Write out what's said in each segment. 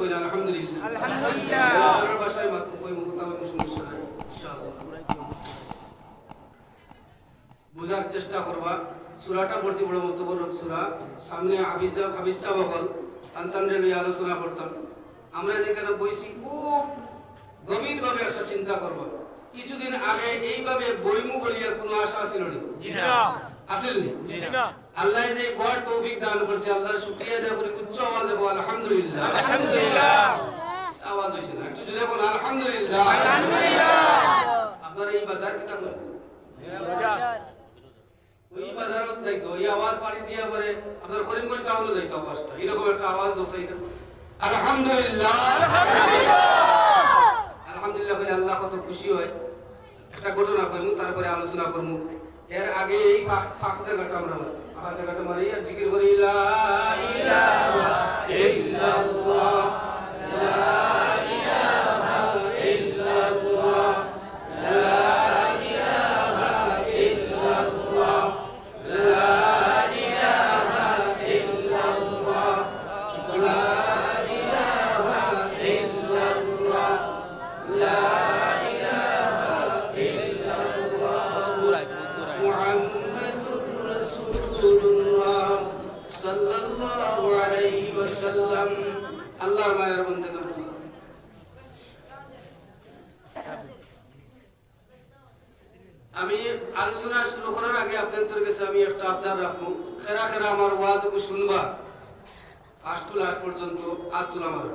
কইনা আলহামদুলিল্লাহ আলহামদুলিল্লাহ আমার ভাষায় মাত্র কই মুখতা হইব সমস্যা নাই ইনশাআল্লাহ বুঝার চেষ্টা করবা সূরাটা পড়ছি বড় মুতবরক সূরা সামনে হাবিজা বকল সন্তানদের নিয়ে আলোচনা করতাম আমরা যেখানে বইছি খুব গভীরভাবে একটা চিন্তা করব কিছুদিন আগে এইভাবে বইমু বলিয়া কোনো আশা ছিল না জি না আসেনি জি না আল্লাহ যে বড় তৌফিক দান করেছে আল্লাহর শুকরিয়া আদায় করি উচ্চ আওয়াজে বল আলহামদুলিল্লাহ আলহামদুলিল্লাহ আওয়াজ হইছে না একটু জোরে বল আলহামদুলিল্লাহ আলহামদুলিল্লাহ আপনারা এই বাজার কিতাব বাজার ওই বাজারত যাইতো এই আওয়াজ পানি দিয়া পরে আপনার করিমগঞ্জ টাউনে যাইতো আওয়াজটা এরকম একটা আওয়াজ দোসাই আলহামদুলিল্লাহ আলহামদুলিল্লাহ বলে আল্লাহ কত খুশি হয় একটা ঘটনা কইমু তারপরে আলোচনা করমু এর আগে এই ফাঁক জায়গাটা আমরা ফাঁক জায়গাটা মারি আর জিকির করি লা ইলাহা ইল্লাল্লাহ লা ইলাহা ইল্লাল্লাহ লা ইলাহা ইল্লাল্লাহ লা ইলাহা ইল্লাল্লাহ লা ইলাহা ইল্লাল্লাহ লা মুহাম্মাদুর রাসূলুল্লাহ সাল্লাল্লাহু আলাইহি ওয়াসাল্লাম আল্লাহর মায়ের বন্দেগণ আমি আলোচনা শুরু করার আগে আপনাদের কাছে আমি একটা আবদার রাখবো খেরা খেরা আমার ওয়াজকে শুনবা আজ পর্যন্ত আতুল আমার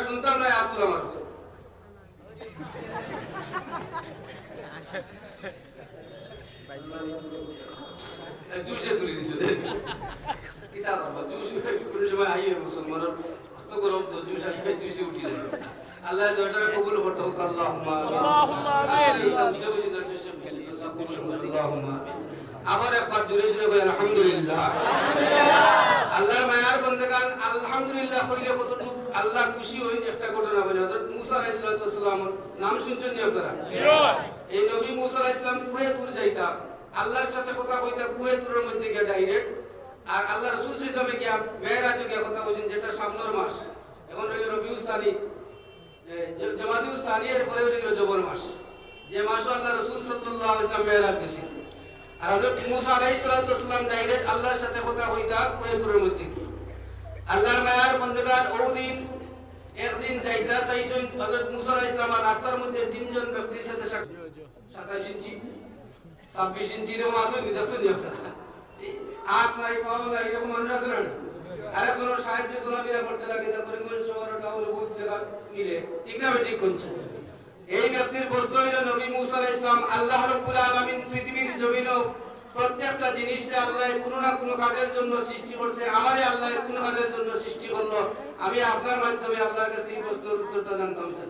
শুনতাম না আতুল আমার জুসে তুলে দিছিল কিতাব জুসে কোনো সময় আইয়ে মুসলমানের কত গরম তো জুস আইবে জুসে উঠি আল্লাহ দরজা কবুল করতে হোক আল্লাহুম্মা আমিন আল্লাহুম্মা আবার একবার জোরে জোরে বলি আলহামদুলিল্লাহ আল্লাহর মায়ার বান্দাগান আলহামদুলিল্লাহ কইলে কতটুকু আল্লাহ খুশি হই একটা ঘটনা বলে হযরত মুসা আলাইহিস সালাম নাম শুনছেন নি আপনারা এই নবী মুসা আলাইহিস সালাম কুয়ে দূর যাইতা আল্লাহর সাথে কথা কইতা কুয়ে দূরের মধ্যে গিয়ে ডাইরেক্ট আর আল্লাহ রাসূল সাল্লাল্লাহু আলাইহি ওয়াসাল্লাম গিয়া মেরাজে গিয়া কথা কইছেন যেটা সামনের মাস এখন হইল রবিউল সানি জামাদিউল সানি এর পরে হইল জবর মাস যে মাসে আল্লাহ রাসূল সাল্লাল্লাহু আলাইহি ওয়াসাল্লাম মেরাজ গেছেন আর হযরত মুসা আলাইহিস সালাম ডাইরেক্ট আল্লাহর সাথে কথা কইতা কুয়ে দূরের মধ্যে আল্লাহর মায়ার বান্দাগান ওদিন একদিন যাইতা চাইছেন হযরত মুসা আলাইহিস সালাম রাস্তার মধ্যে তিনজন ব্যক্তির সাথে 27 ইঞ্চি 26 ইঞ্চি এরকম আছে দেখছেন হাত নাই পাও নাই এরকম মানুষ আছে না আরে কোন সাহায্য চলাফেরা করতে লাগে তারপরে কোন শহর টাউন বহুত জায়গা মিলে ঠিক না ঠিক কোনছে এই ব্যক্তির প্রশ্ন হইল নবী মুসা আলাইহিস সালাম আল্লাহ রাব্বুল আলামিন পৃথিবীর জমিনে প্রত্যেকটা জিনিসকে আল্লাহ কোনো না কোনো কাজের জন্য সৃষ্টি করছে আমারে আল্লাহ কোন কাজের জন্য সৃষ্টি করলো আমি আপনার মাধ্যমে আল্লাহর কাছে এই প্রশ্নের উত্তরটা জানতাম স্যার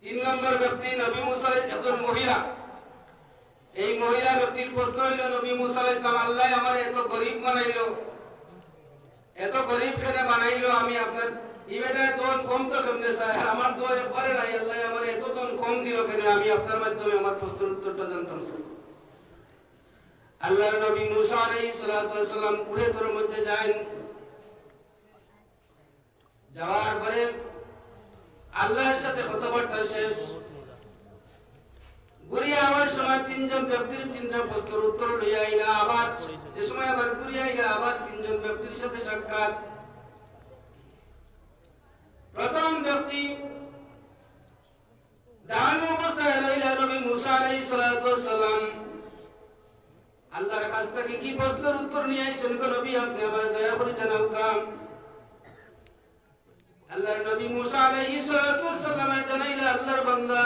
3 নম্বর ব্যক্তি নবী মুসা একজন মহিলা এই মহিলা ব্যক্তির প্রশ্ন হইল নবী মুসা আলাইহিস সালাম আল্লাহ আমারে এত গরীব বানাইলো এত গরীব কেন বানাইলো আমি আপনার ইবেটা দোন কম তো কেমনে চাই আর আমার দোন একবারে নাই আল্লাহ আমারে এত দোন কম দিল কেন আমি আপনার মাধ্যমে আমার প্রশ্নের উত্তরটা জানতাম স্যার আল্লাহর নবী মুসা আলাইহিস সালাম কুহে তোর মধ্যে যান যাওয়ার পরে আল্লাহর সাথে কথাবার্তা শেষ ঘুরিয়ে আবার সময় 3 জন ব্যক্তির 3টা প্রশ্নের উত্তর লইয়া আইলা আবার যে সময় আবার ঘুরিয়ে আইলা আবার 3 জন ব্যক্তির সাথে সাক্ষাৎ প্রথম ব্যক্তি দাঁড়ানো অবস্থায় রইলা নবী মুসা আলাইহিস সালাম আল্লাহর কাছ থেকে কি প্রশ্নের উত্তর নিয়ে আইছেন গো নবী আপনি আমার দয়া করে জানাও কাম আল্লাহর নবী মুসা আলাইহিস সালাম জানাইলা আল্লাহর বান্দা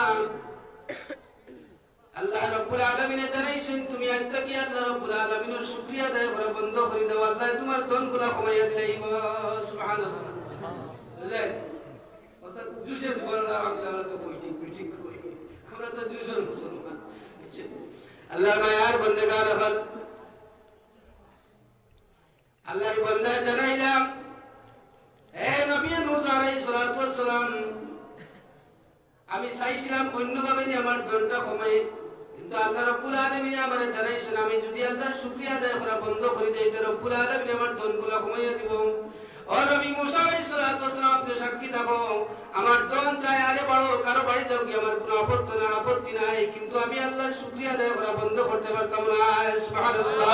আল্লাহ রাব্বুল আলামিন জানাইছেন তুমি আজ থেকে আল্লাহ রাব্বুল আলামিনের শুকরিয়া আদায় করা বন্ধ করে দাও আল্লাহ তোমার ধনগুলো কমাইয়া দিলাইব সুবহানাল্লাহ বুঝলেন কথা তো জুসে বললাম আমরা তো কই ঠিক কই আমরা তো জুসের মুসলমান আল্লাহ মায়ার বন্দেগান হল আল্লাহর বান্দা জানাইলাম হে নবী মুসা আলাইহিস সালাম আমি চাইছিলাম অন্যভাবে নিয়ে আমার দরটা কমাই, কিন্তু আল্লাহ রাব্বুল আলামিন আমারে জানাইছেন আমি যদি আল্লাহর শুকরিয়া আদায় করা বন্ধ করে দেই তো রব্বুল আলামিন আমার দনগুলা কমাইয়া দিব। ও নবী মুসা আলাইহিস সালাম আপনি সাক্ষী থাকো, আমার দন চাই আরে বাড়ো কারো বাড়ি যাও কি আমার কোনো আপত্তি নাই, কিন্তু আমি আল্লাহর শুকরিয়া আদায় করা বন্ধ করতে পারতাম না। সুবহানাল্লাহ।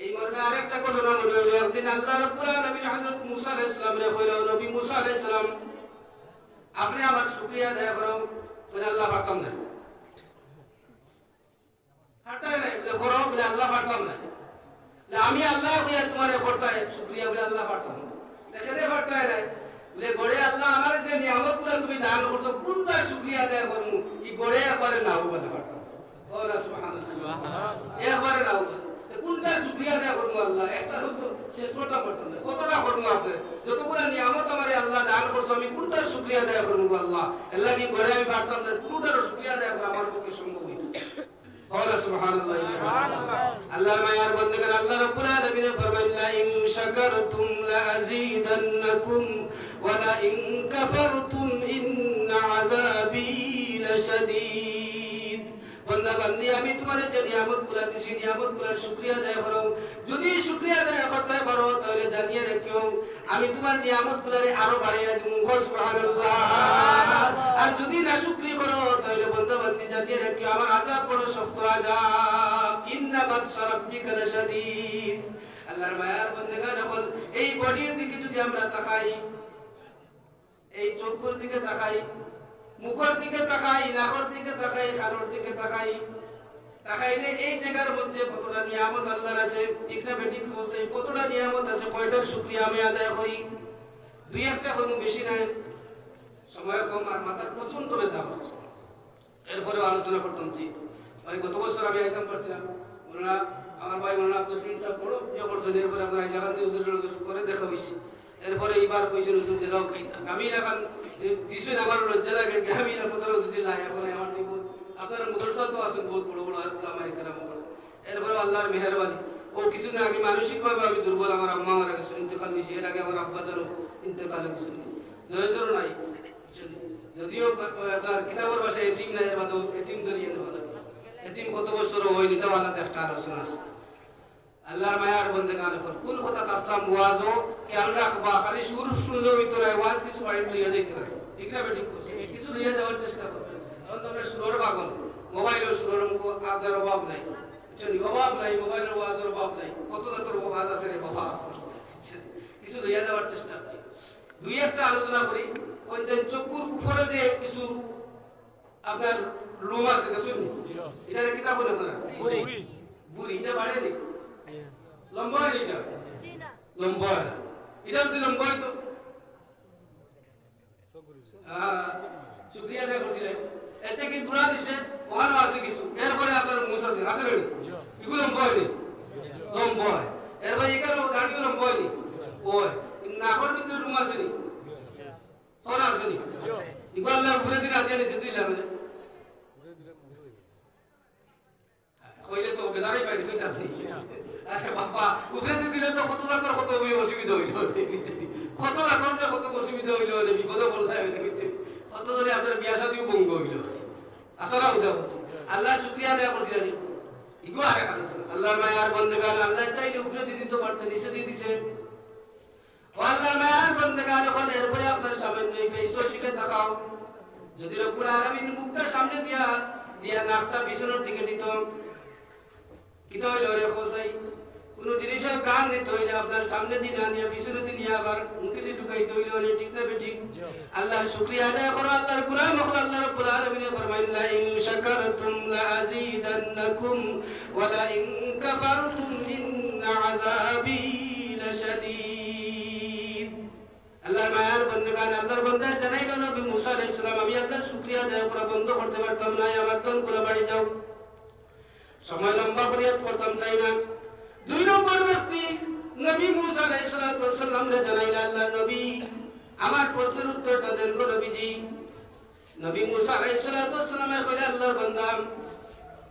এই মর্মে আরেকটা ঘটনা মনে হলো, একদিন আল্লাহ রাব্বুল আলামিন হযরত মুসা আলাইহিস সালামরে কইলেন, নবী মুসা আলাইহিস সালাম আপনি আমার শুকরিয়া আদায় করো, বলে আল্লাহ পারতাম না। হাঁটায় নাই বলে করো, বলে আল্লাহ পারতাম না। আমি আল্লাহ হইয়া তোমারে করতাই শুকরিয়া, বলে আল্লাহ পারতাম না। এখানে পারতায় নাই বলে গড়ে আল্লাহ আমার যে নিয়ামত গুলা তুমি দান করছো কোনটা শুকরিয়া আদায় করবো, ই গড়ে একবারে নাও বলে পারতাম। একবারে নাও কোনটা শুকরিয়া আদায় করবো আল্লাহ, একটা হতো শেষ করতে পারতাম না। কতটা করবো আপনি যতগুলা নিয়ামত আমারে আল্লাহ দান করছো আমি কোনটার শুকরিয়া আদায় করবো আল্লাহ, আল্লাহ কি গড়ে আমি পারতাম না, কোনটার শুকরিয়া আদায় করা আমার পক্ষে সম্ভব হইতো। সুবহানাল্লাহ। আল্লাহর মায়ার বান্দাগণ আল্লাহ রাব্বুল আলামিন ফরমাইলেন লা ইন শাকারতুম লা আযীদান্নাকুম ওয়া লা ইন কাফারতুম ইন্না আযাবী লাশাদীদ। বান্দা বান্দি আমি তোমাদের যে নিয়ামতগুলো দিছি নিয়ামতগুলোর শুকরিয়া আদায় করো, যদি শুকরিয়া আদায় করতে পারো তাহলে জানিয়ে রাখিও আমি তোমার নিয়ামতগুলোরে আরো বাড়াইয়া দিব। সুবহানাল্লাহ। আর যদি না শুকরিয়া করো তাহলে বান্দা বান্দি জানিয়ে রাখিও আমার আযাব বড় শক্ত আযাব, ইন্না বাতশা রাব্বিকা লাশাদীদ। আল্লাহর মায়ার বান্দাগণ এখন এই বডির দিকে যদি আমরা তাকাই, এই চোখের দিকে তাকাই, মুখের দিকে তাকাই, নাকের দিকে তাকাই, কানের দিকে তাকাই, তাকাইলে এই জায়গার মধ্যে কতটা নিয়ামত আল্লাহর আছে, ঠিক না বেঠিক বলছে, কতটা নিয়ামত আছে, কয়টার শুকরিয়া আমি আদায় করি? দুই একটা কোনো বেশি নাই, সময় কম আর মাথার প্রচন্ড ব্যথা করে। এরপরে আলোচনা করতাম ওই গত বছর আমি আইতাম পারছিলাম ওনারা আমার ভাই ওনারা আব্দুল সলিম সাহেব বড় পূজা করছেন, এরপরে আপনার এলাকান দিয়ে হুজুরের করে দেখা হয়েছে। এরপরে এইবার কইছেন হুজুর জেলাও খাইতাম আমি এলাকান দিছেন আমার লজ্জা লাগে আমি এর কথা যদি লাই এখন আমার আপনার মুদরসা তো আছেন বহুত বড় বড় আল্লামা ইকরাম করে। এরপরে আল্লাহর মেহেরবানি ও কিছুদিন আগে মানসিকভাবে আমি দুর্বল, আমার আম্মা মারা গেছে, ইন্তেকাল হয়েছে, এর আগে আমার আব্বা যেন ইন্তেকাল হয়েছে, জয়জোর নাই, যদিও আপনার কিতাবের ভাষায় এতিম নাই, এর বাদেও এতিম ধরিয়ে নেওয়া যাবে। এতিম কত বছর হয়নি, তাও আলাদা একটা আলোচনা আছে। আল্লাহর মায়ার বন্দেগান এখন কোন কথা আসলাম ওয়াজও খেয়াল রাখবা, খালি সুর শুনলে হইতো না, ওয়াজ কিছু বাড়ি লইয়া যাইতে না, ঠিক না বেঠিক কিছু লইয়া যাওয়ার চেষ্টা করবে। এখন তো আমরা সুরের পাগল, মোবাইলের সুরের আপনার অভাব নাই, অভাব নাই, মোবাইলের ওয়াজের অভাব নাই, কত জাতের ওয়াজ আছে রে বাবা, কিছু লইয়া যাওয়ার চেষ্টা করি। দুই একটা আলোচনা করি। ওই যে চকুর উপরে যে কিছু আপনার লোম আছে দেখুন, এটা কিতাব বলে না বুড়ি, এটা বাড়েনি, লম্বা হয় এটা, লম্বা হয় না, এটা যদি লম্বা হইতো শুক্রিয়া আদায় করছিলেন। এতে কি দূরা দিছে ওখানে আছে কিছু, এরপরে আপনার মুছ আছে আছে না, এগুলো লম্বা হয়নি, লম্বা হয়। এরপরে এখানে দাঁড়িয়ে লম্বা হয়নি, ওই নাকর ভিতরে রুম আসেনি, ওরা আসেনি, এগুলো আল্লাহ ঘুরে দিলে আদিয়া নিচে দিলাম হইলে তো বেদারাই পাইনি কইতে আপনি বাবা উপরে দিলে তো কত লাখর কত অসুবিধা হইল, কত লাখর যে কত অসুবিধা হইল, বিপদে বলতে কত ধরে আপনার বিয়া শাদিও বঙ্গ হইল। আসলে আল্লাহ শুকরিয়া আদায় করছিলেন, ইগো আরেক আলোচনা। আল্লাহর মায়ার বন্দেগান আল্লাহ চাইলে উপরে দিয়ে দিতে পারতেন, নিচে দিয়ে দিছে। আল্লাহর মায়ার বন্দেগান এখন এরপরে আপনার সামনে ফেসের দিকে তাকাও, যদি রব্বুল আলামিন মুখটা সামনে দিয়া দিয়া নাকটা পিছনের দিকে দিত, কিতা হইল রে খোসাই, কোন জিনিসের প্রাণ নিতে হইলে আপনার সামনে দিন আনিয়া পিছনে দিন আবার মুখে দিয়ে ঢুকাইতে হইলে অনেক, ঠিক না বেঠিক? আল্লাহর শুকরিয়া আদায় করো। আল্লাহর কুরআন মখল আল্লাহ রাব্বুল আলামিন ফরমাইলেন লা ইন শাকারতুম লা আযীদান্নাকুম ওয়া লা ইন কাফারতুম ইন্না আযাবী লাশাদীদ। আল্লাহর মায়ার বান্দাগান আল্লাহর বান্দা জানাইলো নবী মুসা আলাইহিস সালাম আমি আল্লাহর শুকরিয়া আদায় করা বন্ধ করতে পারতাম না, আমার তনগুলো বাড়ি যাও, সময় লম্বা ফরিয়াদ করতাম চাই না। দুই নম্বর ব্যক্তি নবী মুসা আলাইহিস সালাম রে জানাইলা আল্লাহ নবী আমার প্রশ্নের উত্তরটা দেন গো নবীজি। নবী মুসা আলাইহিস সালামে কইলেন আল্লাহর বান্দা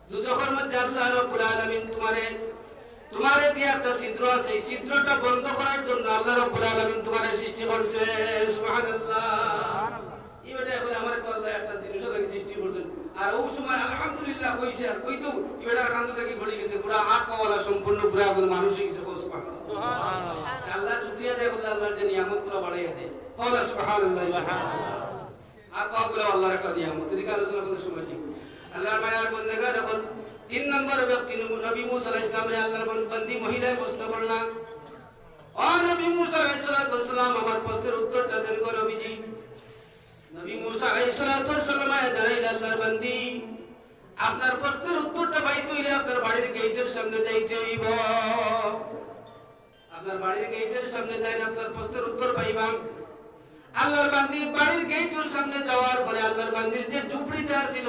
দুজখের মধ্যে আল্লাহ রাব্বুল আলামিন তোমারে দিয়ে একটা ছিদ্র আছে, এই ছিদ্রটা বন্ধ করার জন্য আল্লাহ রাব্বুল আলামিন তোমারে সৃষ্টি করছে। করছে সুবহানাল্লাহ ইবেটা বলে আমারে তো আল্লাহ একটা জিনিস লাগি সৃষ্টি করছেন আর ওই সময় আলহামদুলিল্লাহ কইছে আর কইতো ইবেটার কান্দ থেকে পড়ে গেছে পুরা আত্মাওয়ালা সম্পূর্ণ পুরা কোন মানুষই কিছু সুবহানাল্লাহ আল্লাহ শুকরিয়া দেয় বলে আল্লাহর যে নিয়ামতগুলো বাড়াইয়া দেয় কওলা সুবহানাল্লাহ আত্মাগুলো আল্লাহর একটা নিয়ামত এদিকে আলোচনা করার সময় ঠিক আল্লাহর মায়ার বন্দেগার এখন 3 নম্বর ব্যক্তি নবী মুসা আলাইহিস সালামের আল্লাহর বান্দি মহিলায় প্রশ্ন করলাম ও নবী মুসা আলাইহিস সালাম আমার প্রশ্নের উত্তরটা দেন গো নবীজি নবী মুসা আলাইহিস সালাম জানাইল আল্লাহর বান্দি আপনার প্রশ্নের উত্তরটা পাইতে হইলে আপনার বাড়ির গেটের সামনে যাইতে হইব আপনার বাড়ির গেটের সামনে যাইলে আপনার প্রশ্নের উত্তর পাইবাম আল্লাহর বান্দির বাড়ির গেটের সামনে যাওয়ার পরে আল্লাহর বান্দির যে ঝুপড়িটা ছিল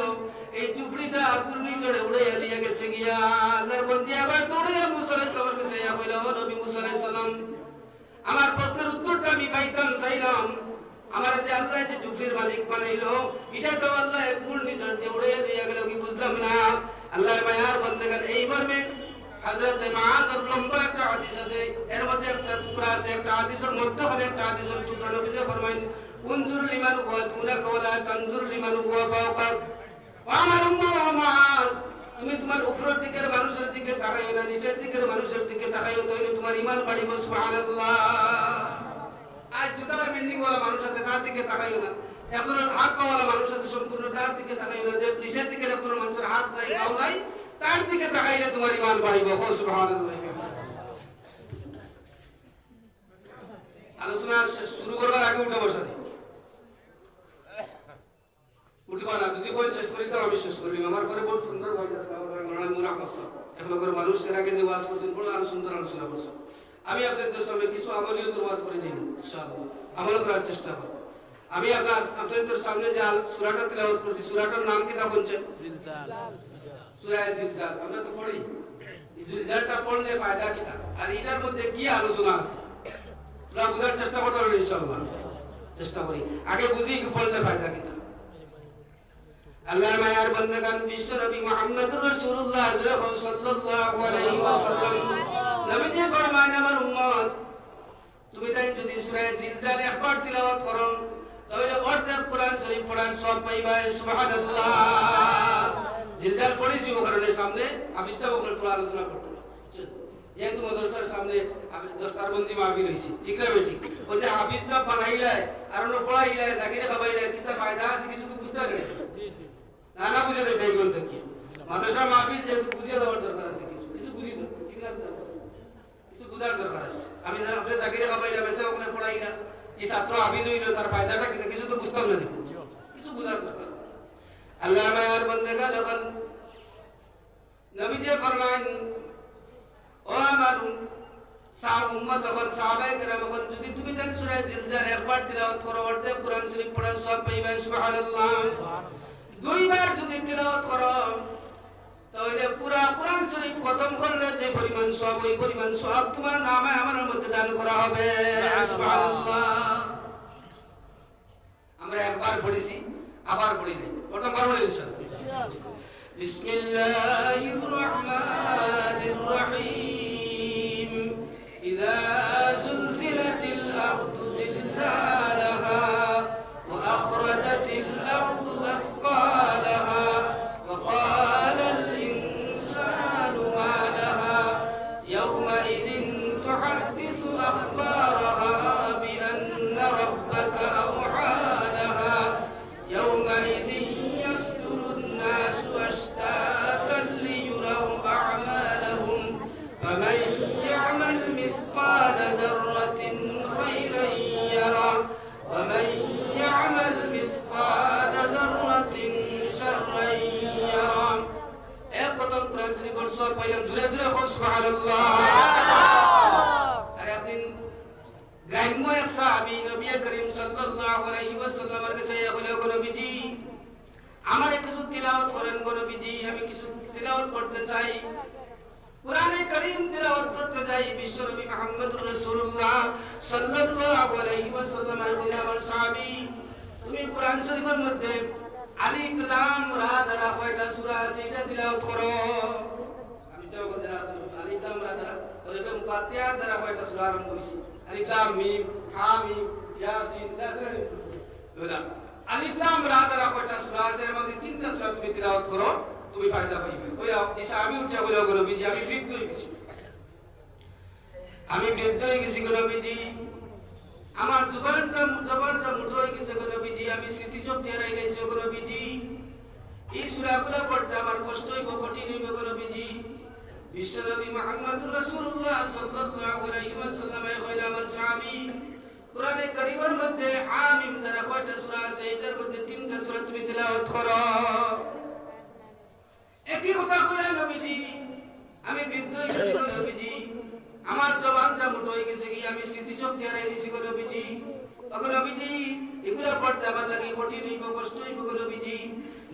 এই ঝুপড়িটা আগুনে চড়ে উড়ে এলিয়ে গেছে গিয়া আল্লাহর বান্দি আবার দৌড়ে মুসা আলাইহিস সালামের কাছে ইয়া কইল ও নবী মুসা আলাইহিস সালাম আমার প্রশ্নের উত্তরটা আমি পাইতাম চাইলাম আমার যে আল্লাহ যে ঝুপড়ির মালিক বানাইলো এটা তো আল্লাহ এক ঘূর্ণিঝড় দিয়ে উড়ে এলিয়ে গেল কি বুঝলাম না আল্লাহর মায়ার বান্দাগান এই মর্মে হযরত মুআযের লম্বা একটা হাদিস আছে এর মধ্যে একটা টুকরা আছে একটা হাদিসের মধ্যে একটা হাদিসের টুকরা নবীজি ফরমায়েন উনজুর লিমান হুয়া দুনাকা ওয়ালা তানজুর লিমান হুয়া ফাওকাক ওয়া আমার মুআয তুমি তোমার উপরের দিকের মানুষের দিকে তাকাইও না নিচের দিকের মানুষের দিকে তাকাইও তাহলে তোমার ঈমান বাড়িব সুবহানাল্লাহ আজ দুতলা বিল্ডিং ওয়ালা মানুষ আছে তার দিকে তাকাইও না একজন হাত পাওয়ালা মানুষ আছে সম্পূর্ণ তার দিকে তাকাইও না যে নিচের দিকে একজন মানুষের হাত নাই পাও নাই তার দিকে তাকাইলে তোমার ঈমান বাড়িব সুবহানাল্লাহ আলোচনা শুরু করবার আগে উঠে বসা দিই উঠবা না যদি কই শেষ করি তো আমি শেষ করি আমার পরে বহুত সুন্দর ভাবে এখন করে মানুষ এর আগে যে ওয়াজ করছেন বড় আরো সুন্দর আলোচনা করছেন আমি আপনাদের সামনে কিছু আমলীয় ওয়াজ করে যাই ইনশাআল্লাহ আমল করার চেষ্টা করব আমি আপনাদের সামনে যে সূরাটা তেলাওয়াত করছি সূরাটার নাম কি তা বলছেন জিলজাল সূরা জিলজাল আমরা তো পড়ি এই জিলজালটা পড়লে ফায়দা কি তা আর এটার মধ্যে কি আলোচনা আছে আমরা বুঝার চেষ্টা করতে হবে ইনশাআল্লাহ চেষ্টা করি আগে বুঝি কি পড়লে ফায়দা কি তা আল্লাহর মায়ার বান্দাগান বিশ্ব নবী মুহাম্মদুর রাসূলুল্লাহ সাল্লাল্লাহু আলাইহি ওয়াসাল্লাম নবীজি ফরমান আমার উম্মত তুমি তাই যদি সূরা জিলজাল একবার তিলাওয়াত করো তাহলে অর্ধেক কোরআন শরীফ পড়ার সওয়াব পাইবা সুবহানাল্লাহ জিলজাল পড়েছি ও কারণে সামনে আমি ইচ্ছা করলে তোরা আলোচনা করতে যেহেতু মাদ্রাসার সামনে আমি দস্তারবন্দি মাহফিল হইছি ঠিক না বেটি ও যে হাফিজ সাহেব বানাইলাই আর ওনো পড়াইলাই জাকিরে খাবাইলাই কিসা ফায়দা আছে কিছু তো বুঝতে পারে না না বুঝে দেয় তাই বলতে কি মাদ্রাসা মাহফিল যে বুঝিয়ে দেওয়ার দরকার আছে কিছু কিছু বুঝি তো ঠিক না কিছু বুঝার দরকার আছে আমি আপনি জাকিরে খাবাইলা বেসে ওখানে পড়াইলা এই ছাত্র হাফিজ হইলো তার ফায়দাটা কিছু তো বুঝতাম না কিছু বুঝার দরকার আল্লাহ মায়ার বান্দাগা যখন নবীজি ফরমান ও আমার উম্মত যখন সাহাবায়ে কেরাম যখন যদি তুমি তাই সূরা জিলজাল একবার তিলাওয়াত করো অর্ধেক কোরআন শরীফ পড়ার সওয়াব পাইবা সুবহানাল্লাহ দুইবার যদি তিলাওয়াত করো তাহলে পুরা কোরআন শরীফ খতম করলে যে পরিমাণ সওয়াব ওই পরিমাণ সওয়াব তোমার নামে আমার মধ্যে দান করা হবে সুবহানাল্লাহ আমরা একবার পড়েছি আবার পড়ি দেই ওটা পারবো ইনশাআল্লাহ বিসমিল্লাহির রহমানির রহিম ইযা যুলজিলাতিল আরদু জিলজালাহা ওয়া আখরাজাতিল আরদু আসফালাহা ওয়া ক্বালাল ইনসানু মা লাহা ইয়াওমাইযিন তুহাদ্দিসু আখবারাহা বিআন্না রাব্বাকা আওহা লাহা ইয়াওমাইযিন ইয়াসদুরুন নাসু আশতাতান লিয়ুরাউ আ'মালাহুম ফামান يعمل مثقال ذرة خيرا يره ومن يعمل مثقال ذرة شرا يره একদম কোরআন শরীফ পড়ছো পাইলাম জোরে জোরে সুবহানাল্লাহ আর একদিন গ্রাম্য এক সাহাবী নবী করিম সাল্লাল্লাহু আলাইহি ওয়াসাল্লামের কাছে বলে গো নবীজি আমারে কিছু তিলাওয়াত করেন গো নবীজি আমি কিছু তিলাওয়াত করতে চাই কুরআনে কারীম তিলাওয়াত করতে যাই বিশ্বনবী মুহাম্মদুর রাসূলুল্লাহ সাল্লাল্লাহু আলাইহি ওয়াসাল্লাম বলে আমার সাহাবী তুমি কুরআন শরীফের মধ্যে আলিফ লাম রা দ্বারা কয়টা সূরা আছে এটা তিলাওয়াত করো আমি চাও বলতে আলিফ লাম রা দ্বারা তবে মুকাত্তিয়া দ্বারা কয়টা সূরা আরম্ভ হইছে আলিফ লাম মিম হা মিম ইয়াসিন দাসরানি ওলা আলিফ লাম রা দ্বারা কয়টা সূরা আছে এর মধ্যে তিনটা সূরা তুমি তিলাওয়াত করো তুমি ফায়দা পাইবে ওলা ইসা আমি উঠে বলে গো নবীজি আমি বৃদ্ধ হয়ে গেছি গো নবীজি আমার জবানটা মুঠো হয়ে গেছে গো নবীজি আমি স্মৃতিশক্তি হারাই গেছি গো নবীজি এই সূরাগুলো পড়তে আমার কষ্ট হইব কঠিন হইব গো নবীজি বিশ্বনবী মুহাম্মদুর রাসূলুল্লাহ সাল্লাল্লাহু আলাইহি ওয়াসাল্লাম কইলেন আমার সাহাবী কোরআনে কারীমের মধ্যে হামিম দ্বারা কয়টা সূরা আছে এটার মধ্যে তিনটা সূরা তুমি তিলাওয়াত করো একই কথা কইলেন নবীজি আমি বৃদ্ধ হয়ে গেছি গো নবীজি আমার জবানটা মুঠো হয়ে গেছে কি আমি স্মৃতিশক্তি হারাই গেছি গো নবীজি ওগো নবীজি এগুলা পড়তে আমার লাগি কঠিন হইব কষ্ট হইব গো নবীজি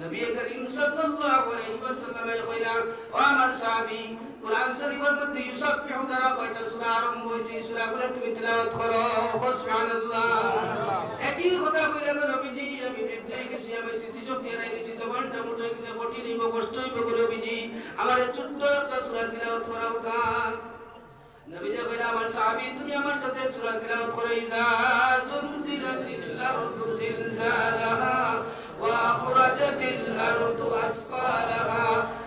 নবী করিম সাল্লাল্লাহু আলাইহি ওয়াসাল্লাম কইলেন ও আমার সাহাবী কুরআন শরীফের মধ্যে ইউসাববিহু দ্বারা কয়টা সূরা আরম্ভ হইছে সূরাগুলো তুমি তিলাওয়াত করো সুবহানাল্লাহ একই কথা কইলেন নবীজি আমি বৃদ্ধ হয়ে গেছি আমি স্মৃতিশক্তি হারাই গেছি জবানটা মুঠো হয়ে গেছে কঠিন হইব কষ্ট হইব গো নবীজি আমার ছোট্ট একটা সূরা তিলাওয়াত করাও কান নবীজি কইলেন আমার সাহাবী তুমি আমার সাথে সূরা তিলাওয়াত করো ইযা যুলজিলাতিল আরদু জিলজালাহা ওয়া আখরাজাতিল আরদু আসফালাহা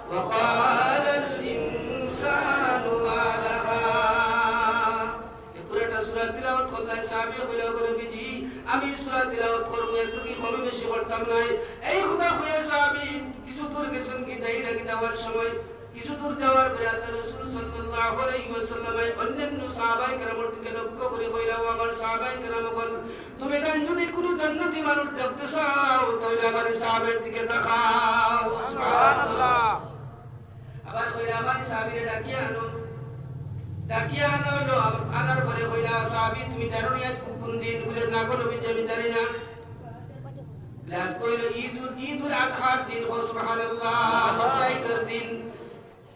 ওয়া ক্বালাল ইনসানু মা লাহা এই পুরোটা সূরা তিলাওয়াত করলে সাহাবী কইলেন গো নবীজি আমি সূরা তিলাওয়াত করব এত কি কম বেশি করতাম না এই কথা কইলে সাহাবী কিছু দূর গেছেন কি যাই লাগি যাওয়ার সময় কিছু দূর যাওয়ার পরে আল্লাহ রাসূল সাল্লাল্লাহু আলাইহি ওয়াসাল্লাম অন্যান্য সাহাবায়ে কেরামের দিকে লক্ষ্য করে কইলেন আমার সাহাবায়ে কেরাম বল তুমি গান যদি কোনো জান্নাতি মানুষ দেখতে চাও তাহলে আমার সাহাবের দিকে তাকাও সুবহানাল্লাহ আবার কইলেন আমার সাহাবীরে ডাকিয়া আনো হলো আনার পরে কইলেন সাহাবী তুমি জানো না আজ কোন দিন বলে না গো নবী আমি জানি না লাজ কইলো ঈদুল আযহার দিন সুবহানাল্লাহ বকরাঈদের দিন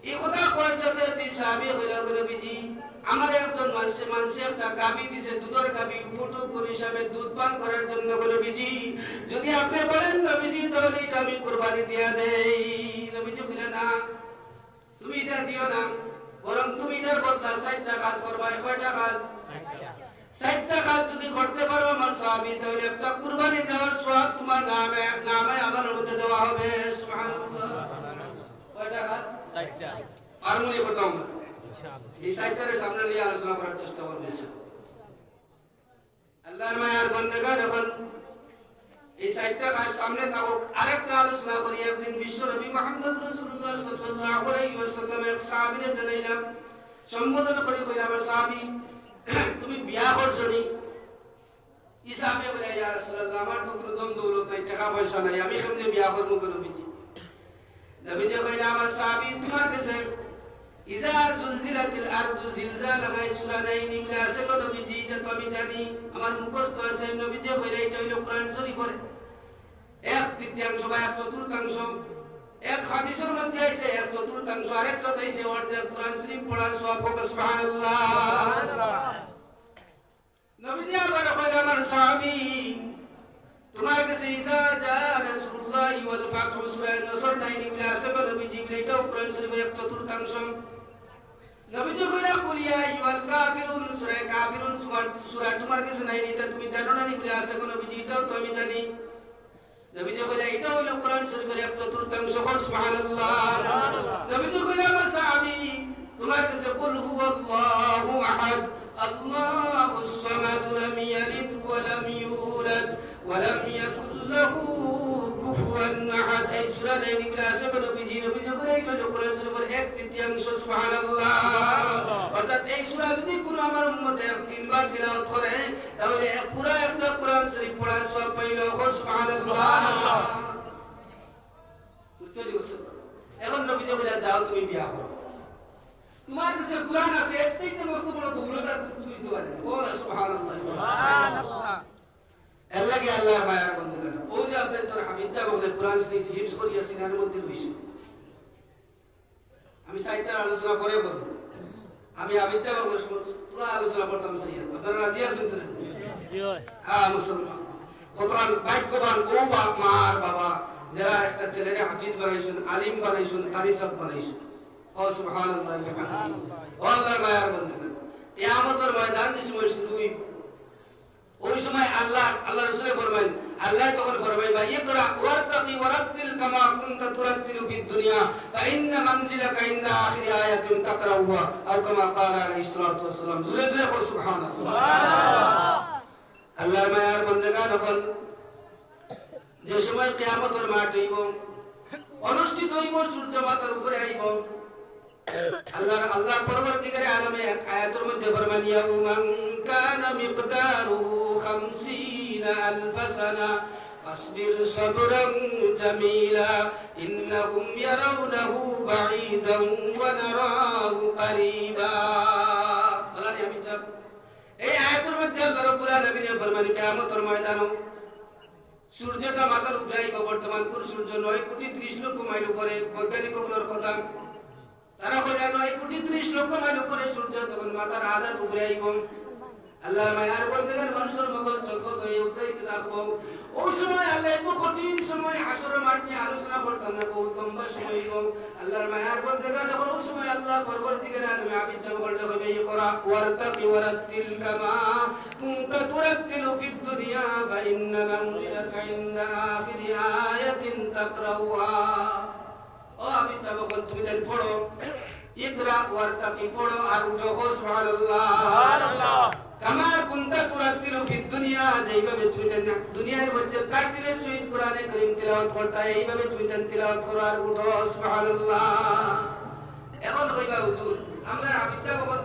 এই কথা কইছে যে সাহাবী হইলা গো নবীজি আমার একজন মানুষ একটা গাবি দিছে দুধের গাবি ফুটু করে হিসাবে দুধ পান করার জন্য গো নবীজি যদি আপনি বলেন নবীজি তাহলে এটা আমি কুরবানি দিয়া দেই নবীজি কইলেন না তুমি এটা দিও না বরং তুমি এটার বদলা 60টা কাজ করবা কয়টা কাজ 60টা কাজ যদি করতে পারো আমার সাহাবী তাহলে একটা কুরবানি দেওয়ার সওয়াব তোমার নামে আমার মধ্যে দেওয়া হবে সুবহানাল্লাহ কয়টা কাজ 60টা আর মনে করতাম এই 60টার সামনে নিয়ে আলোচনা করার চেষ্টা করব ইনশাআল্লাহ আল্লাহর মায়ার বান্দাগণ এখন এই 60টা কাজ সামনে থাকো আরেকটা আলোচনা করি একদিন বিশ্বনবী মুহাম্মদ রাসূলুল্লাহ সাল্লাল্লাহু আলাইহি ওয়াসাল্লাম এক সাহাবীকে জানাইলাম সম্বোধন করে কইলাম সাহাবী তুমি বিয়া করছনি ইসাবে বলে ইয়া রাসূলুল্লাহ আমার তো কোনো দম দৌলত নাই টাকা পয়সা নাই আমি কেমনে বিয়া করব গো নবীজি নবীজি কইলা আমার সাহাবী তোমার কাছে ইযা যুলজিলাতিল আরদু জিলজালাহা সূরা নাই নিবলা আছে গো নবীজি এটা তো আমি জানি আমার মুখস্থ আছে নবীজি কইলা এটা হইলো কোরআন শরীফের এক তৃতীয়াংশ বা এক চতুর্থাংশ এক হাদিসের মধ্যে আছে এক চতুর্থাংশ আরেকটা আছে অর্ধেক কোরআন শরীফ পড়ার সওয়াব হোক সুবহানাল্লাহ নবীজি আবার কইলেন আমার সাহাবী তোমার কাছে ইজা জা রাসূলুল্লাহ ওয়াল ফাতহু সূরা নসর নাই নিবলা আছে গো নবীজি এটা কোরআন শরীফের এক চতুর্থাংশ নবীজি কইলেন কুল ইয়া আইয়ুহাল কাফিরুন সূরা কাফিরুন সূরা তোমার কাছে নাই এটা তুমি জানো না নিবলা আছে গো নবীজি এটাও তো আমি জানি নবীজি কইলেন এটা হলো কোরআন শরীফের এক চতুর্থাংশ সুবহানাল্লাহ নবীজি কইলেন আমার সাহাবী তোমার কাছে কুল হুয়াল্লাহু আহাদ আল্লাহুস সামাদ লাম ইয়ালিদ ওয়া লাম ইউলাদ ওয়া লাম ইয়াকুল লাহু কুফুয়ান আহাদ এই সূরা নাই নিবলা আছে গো নবীজি কইলেন এটা হলো কোরআন শরীফের এক তৃতীয়াংশ সুবহানাল্লাহ অর্থাৎ এই সূরা যদি কোনো আমার উম্মতে তিনবার তিলাওয়াত করে তাহলে পুরো একটা কোরআন শরীফ পড়ার সওয়াব পাইলো সুবহানাল্লাহ বুঝতে দিছো এখন নবীজি বলে যাও তুমি বিয়া করো তোমার কাছে কোরআন আছে এর চাইতে মস্ত বড় দৌলত আর তুমি দিতে পারবে বল সুবহানাল্লাহ সুবহানাল্লাহ আল্লাহ কি আল্লাহর মায়ার বন্ধুগণ ও যে আপনি তোর হাবিজা বলে কোরআন শরীফ হিফজ করিয়া সিনার মধ্যে লইছো আমি সাইটটা আলোচনা করে করব আমি হাবিজা বলে পুরো আলোচনা করতাম সাইয়া আপনারা রাজি আছেন তো জি হয় হ্যাঁ মুসলমান কতক্ষণ ভাগ্যবান ও বাপ মার বাবা যারা একটা ছেলেকে হাফিজ বানাইছেন আলিম বানাইছেন কারি সাহেব বানাইছেন ও সুবহানাল্লাহ সুবহানাল্লাহ আল্লাহর মায়ার বন্ধুগণ কিয়ামতের ময়দান যে সময় শুরু হইব ওই সময় আল্লাহ রাসূল ফরমায় আল্লাহ তখন ফরমাইবা ইকরা ওয়ারতাকি ওয়ারাতিল কামা কুনতা তুরাতিলু ফিদ দুনিয়া ফা ইন্না মানজিলাকা ইনদা আখিরি আয়াতিন তাকরাউহা আও কামা ক্বালা আলাইহিস সালাতু ওয়াস সালাম জোরে জোরে পড় সুবহানাল্লাহ সুবহানাল্লাহ আল্লাহর মায়ার বান্দাগণ যখন যে সময় কিয়ামতের মাঠ হইব অনুষ্ঠিত হইব সূর্য মাথার উপরে আইব আল্লাহ পরবর্তীকারে আলমে এক আয়াতের মধ্যে ফরমান ইয়াউমান কানা মিকদারুহু 50 আলফ সানা ফাসবির সাবরান জামিলা ইন্নাহুম ইয়ারাউনাহু বাঈদান ওয়া নারাহু কারীবা আল্লাহ আমি চাপ এই আয়াতের মধ্যে আল্লাহ রাব্বুল আলামিন ফরমান কিয়ামতের ময়দানে সূর্যটা মাথার উপরে আইব বর্তমান কোন সূর্য 9 কোটি 30 লক্ষ মাইল উপরে বৈজ্ঞানিকগুলোর কথা তারা বলে 9 কোটি 30 লক্ষ মাইল উপরে সূর্য তখন মাথার আধা উপরে আইব আল্লাহর মায়ার বন্দেগার মানুষের মগজ চকচক হয়ে উঠতে থাকবো ওই সময় আল্লাহ এত কঠিন সময় হাসরের মাঠ নিয়ে আলোচনা করতাম না বহুত লম্বা সময় হইব আল্লাহর মায়ার বন্দেগার যখন ওই সময় আল্লাহ পরবর্তীকারে আলমে আবিচ্ছা বলতে হবে ইকরা ওয়ারতাকি ওয়ারাতিল কামা কুনতা তুরাতিলু ফিদ দুনিয়া ফা ইন্না মানজিলাকা ইনদা আখিরি আয়াতিন তাকরাউহা ও আবিচ্ছা বল তুমি জানি পড়ো ইকরা ওয়ারতাকি পড়ো আর উঠো সুবহানাল্লাহ সুবহানাল্লাহ কামা কুনতা তুরাতিলু ফিদ দুনিয়া যেভাবে তুমি দুনিয়ার মধ্যে কাতিরের সহিত কোরআনে কারীম তিলাওয়াত করতা এইভাবে তুমি তিলাওয়াত করো আর উঠো সুবহানাল্লাহ এখন কইবা হুজুর আমরা আবিচ্ছা বল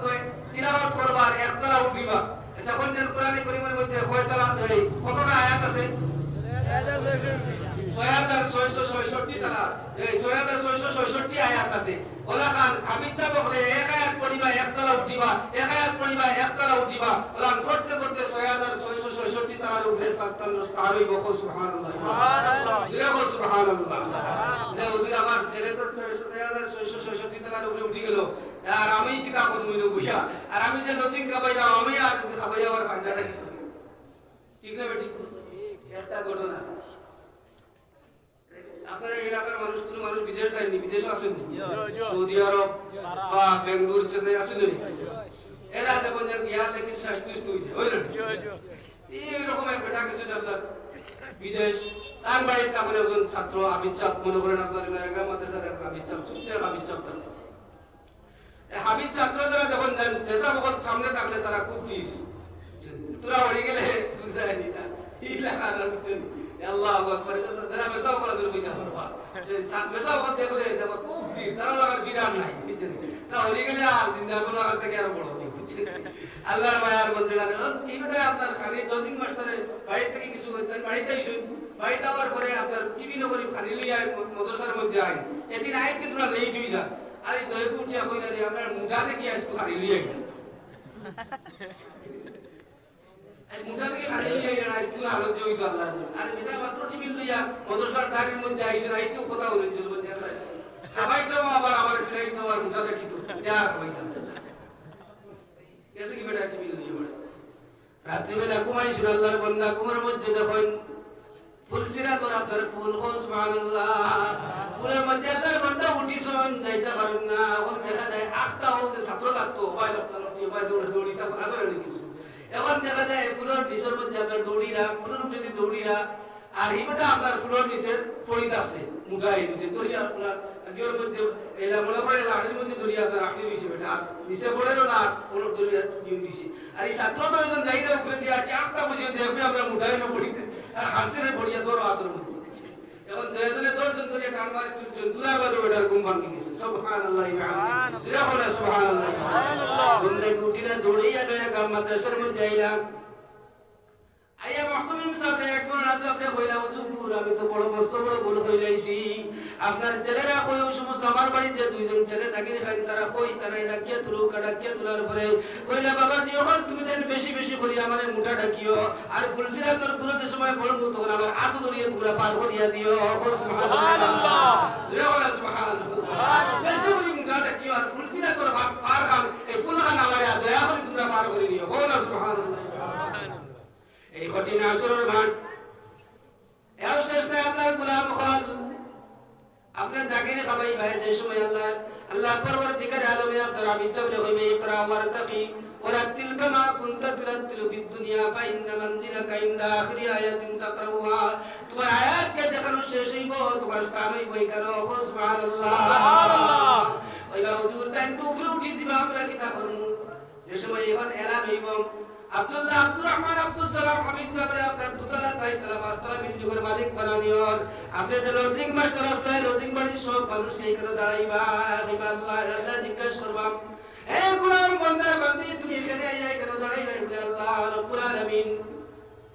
তিলাওয়াত করবার একতলা উঠিবা যখন যেন কোরআনে কারীমের মধ্যে কয়তলা কতটা আয়াত আছে 6666 তালা আছে এই 6666 আয়াত আছে ওলা খান আবিচ্ছা বলে এক আয়াত পড়িবা একতলা উঠিবা এক আয়াত পড়িবা একতলা উঠিবা ওলা করতে করতে 6666 তালার উপরে তার স্থান হইব সুবহানাল্লাহ সুবহানাল্লাহ জিরাবো সুবহানাল্লাহ লে ওদিন আমার ছেলে তো 6666 তালার উপরে উঠি গেল আর আমি কিতাব মইলো বুঝা আর আমি যে নতুন খাবাইলাম আমি আর খাবাই আবার ফায়দাটা কি ঠিক না বেটি একটা ঘটনা আপনারা এলাকার মানুষ কোন মানুষ বিদেশ যায়নি বিদেশ আসেননি সৌদি আরব বা বেঙ্গলুরু চেন্নাই আসেননি এরা যখন গিয়া লেকিন স্বাস্থ্য হয়েছে ওই না এইরকম এক বেটা কিছু আপনার বিদেশ তার বাড়ির তারপরে একজন ছাত্র আবিদ সাহ মনে করেন আপনার এলাকার মাদ্রাসার আবিদ সাহ সত্যি আবিদ সাহ হাবিদ ছাত্র যারা যখন যান পেশা বকল সামনে থাকলে তারা খুব ফির তোরা হয়ে গেলে বুঝায় নি তা এই লাগানোর কিছু আল্লাহু আকবার যারা পেশা বকল জন্য বুঝা পারবা পেশা বকল দেখলে দেখো খুব ফির তারা লাগার বিরাম নাই বুঝছেন তারা হয়ে গেলে আর জিন্দা তো লাগার থেকে আরো বড় বুঝছেন আল্লাহর মায়ার বন্দে গান এই বেটা আপনার খালি লজিং মাস্টারের বাড়ি থেকে কিছু তার বাড়িতে আইসুন বাড়িতে আবার পরে আপনার টিভি নগরী খালি লইয়া মাদ্রাসার মধ্যে আইন এদিন আইতে তোরা লেট হয়ে যা আরে দই কুটিয়া কইলা রে আমরা মুঠা থেকে আসবো খালি লইয়া গেল এই মুঠা থেকে খালি লইয়া গেল স্কুল হালত যে হইতো আল্লাহ আরে বেটা মাত্র টিভি লইয়া মাদ্রাসার দাঁড়ির মধ্যে আইছেন আইতেও কথা বলেছিল বলতে সবাই তো আবার আমার সিলাই তো আর মুঠা দেখি তো যা কইতাম कैसे की बेटा टीवी लइया बड़े रात्रि बेला घुमाइছিল আল্লাহর বান্দা ঘুমের মধ্যে দেখেন ফুলসিরা তোর আপনার ফুল হো সুবহানাল্লাহ ফুলের মধ্যে আল্লাহর বান্দা উঠি সমান যাইতে পারেন না ওর দেখা যায় আটটা হোক যে ছাত্র লাগতো ভাই আপনার ভাই দৌড়ি তা আসলে কিছু এখন দেখা যায় ফুলের নিচের মধ্যে আপনার দৌড়িরা ফুলের উপরে দৌড়িরা আর এইটা আপনার ফুলের নিচে পড়িতে আছে মুঠাই নিচে দড়ি আপনার গিয়ের মধ্যে এলা মনে করে লাঠির মধ্যে দড়ি আপনার রাখতে দিয়েছে বেটা আর নিচে পড়েরও না কোনো দড়ি দিয়ে দিয়েছে আর এই ছাত্র তো একজন যাইতে উপরে দিয়ে চাকটা বুঝিয়ে দেখবে আমরা মুঠাই না পড়িতে আর হাসিরে পড়িয়া দৌড় হাতের মধ্যে এখন দুজনে দর্শন করে টান মারি চুলছেন তুলার বাদে বেটার ঘুম ভাঙি গেছে সুবহানাল্লাহ জিরা বলে সুবহানাল্লাহ সুবহানাল্লাহ বন্দে উঠিলা দৌড়িয়া লয়া গাম মাদ্রাসার মধ্যে আইলা আইয়া মুহতামিম সাহেব একবার আছে আপনি কইলা হুজুর আমি তো বড় মস্ত বড় ভুল কইলাইছি আপনার ছেলেরা কই ওই সমস্ত আমার বাড়িতে দুইজন ছেলে চাকরি খান তারা কই তারা ডাকিয়া তুলো ডাকিয়া তোলার পরে কইলা বাবা জি ওখান তুমি দেন বেশি বেশি করি আমারে মুঠা ডাকিও আর ফুলসিরা তোর পুরোতে সময় বলবো তখন আমার হাত ধরিয়ে তোমরা পার করিয়া দিও সুবহানাল্লাহ জিরা সুবহানাল্লাহ সুবহানাল্লাহ বেশি করি মুঠা ডাকিও আর ফুলসিরা তোর পার খান এই ফুল খান আমারে দয়া করে তোমরা পার করে নিও বলো সুবহানাল্লাহ এই কঠিন আসরের মাঠ এও শেষ নাই আল্লাহর গোলাম হল আপনার জাকিরে খাবাই ভাই যে সময় আল্লাহ পরবর্তীকারে আলমে আপনার আবিদ সাহেব কইবে ইকরা ওয়ারতাকি ওয়ারাতিল كما كنت ترتل في الدنيا فإن منزلك عند آخر آية تقرأها তোমার আয়াতকে যখন শেষ হইব তোমার স্থান হইব এখানে সুবহানাল্লাহ সুবহানাল্লাহ ওইবা হুজুর তাই তো উপরে উঠি দিবা আমরা কি তা করব যে সময় এখন এলান হইব আব্দুল্লাহ আব্দুর রহমান আব্দুল সালাম হামিদ সাহেব আপনার দুতলা তাইতলা পাঁচতলা বিল্ডিংয়ের মালিক বানানিওর আপনি যে লজিং মাস্টার রাস্তায় লজিং বাড়ি সব মানুষকে এখানে দাঁড়াইবা আল্লাহ রাজা জিজ্ঞাসা করবা হে গোলাম বান্দার বান্দি তুমি এখানে আইয়া কেন দাঁড়াইবা বলে আল্লাহ রব্বুল আলামিন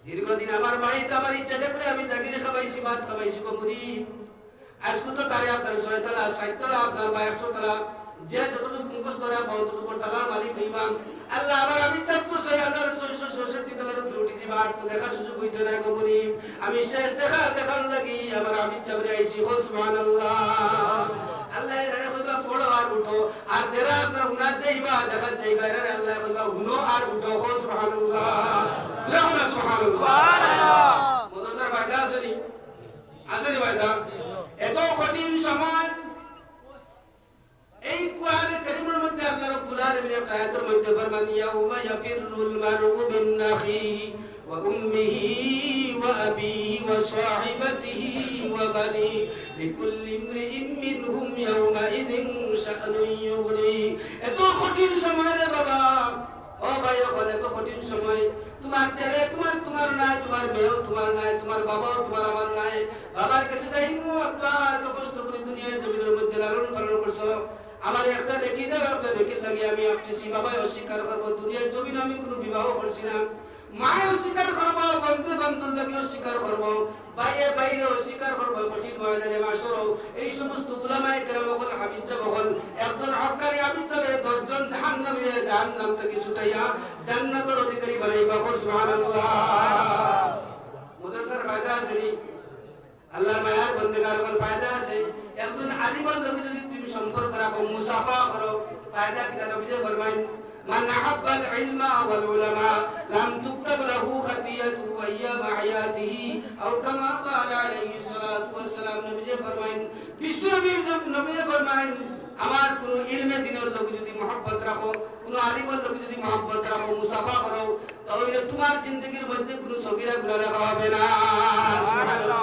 দীর্ঘদিন আমার বাড়িতে আমার ইচ্ছা করে আমি জাগিরে খাবাইছি ভাত খাবাইছি কমুনি আজকে তো তারে আপনার 6 তলা 60 তলা আপনার 100 তলা যে যতটুকু মুখস্থ করে ততটুকু তালার মালিক হইবা আল্লাহ আমার আমি চাচ্ছি 6666 তলার উপরে উঠি যাবা তো দেখা সুযোগ হইতো না কমুনি আমি শেষ দেখার লাগি আমার আমি চাবরে আইছি সুবহানাল্লাহ আল্লাহ এর কইবা পড়ো আর উঠো আর তেরা আপনার গুনাহ যাইবা দেখা যাইবা এর আল্লাহ কইবা হুনো আর উঠো সুবহানাল্লাহ সুবহানাল্লাহ সুবহানাল্লাহ মুদরসার ফায়দা আসেনি ফায়দা এত কঠিন সময় এই কোরআনে কারীমের মধ্যে আল্লাহ রাব্বুল আলামিন একটা আয়াতের মধ্যে ফরমান ইয়াউমা ইয়াফিরুল মারউ মিন আখিহি ওয়া উম্মিহি ওয়া আবিহি ওয়া সাহিবাতিহি ওয়া বানি লিকুল্লি ইমরিইন মিনহুম ইয়াউমা ইযিন শা'নুন ইউগনি এত কঠিন সময় রে বাবা ও ভাই বলে এত কঠিন সময় তোমার ছেলে তোমার নাই তোমার মেয়ে তোমার নাই তোমার বাবা তোমার আমার নাই বাবার কাছে যাইমু আব্বা এত কষ্ট করে দুনিয়ার জমিনের মধ্যে লালন পালন করছো আমার একটা নেকি দাও একটা নেকির লাগি আমি আপনি বাবাই অস্বীকার করবো দুনিয়ার জমিনে আমি কোনো বিবাহ করছি না মায়ে অস্বীকার করবো বন্ধু বান্ধব লাগি অস্বীকার করবো বাইরে বাইরে অস্বীকার করবো কঠিন ময়দানে মাসরও এই সমস্ত উলামায়ে কেরাম বল হাবিব সাহেব বল একজন হক্কানি হাবিব সাহেব 10 জন জাহান্নামীরে জাহান্নাম থেকে ছুটাইয়া জান্নাতের অধিকারী বানাইবা সুবহানাল্লাহ মুদরসার ফায়দা আছে আল্লাহর মায়ার বন্দেগার কোন ফায়দা আছে একজন আলিমের লগে যদি তুমি সম্পর্ক রাখো মুসাফা করো ফায়দা কি তা নবী ফরমায়েন মান আহাব্বাল ইলমা ওয়াল উলামা লাম তুকতাব লাহু খাতিয়াতু আইয়াম হায়াতিহি আও কামা ক্বালা আলাইহি সালাতু ওয়াস সালাম নবী ফরমায়েন বিশ্বনবী নবী ফরমায়েন আমার কোন ইলমে দ্বীনের লগে যদি মহব্বত রাখো কোন আলিমের লগে যদি মহব্বত রাখো মুসাফা করো তাহলে তোমার জিন্দেগীর মধ্যে কোন সগীরা গুনাহ লেখা হবে না সুবহানাল্লাহ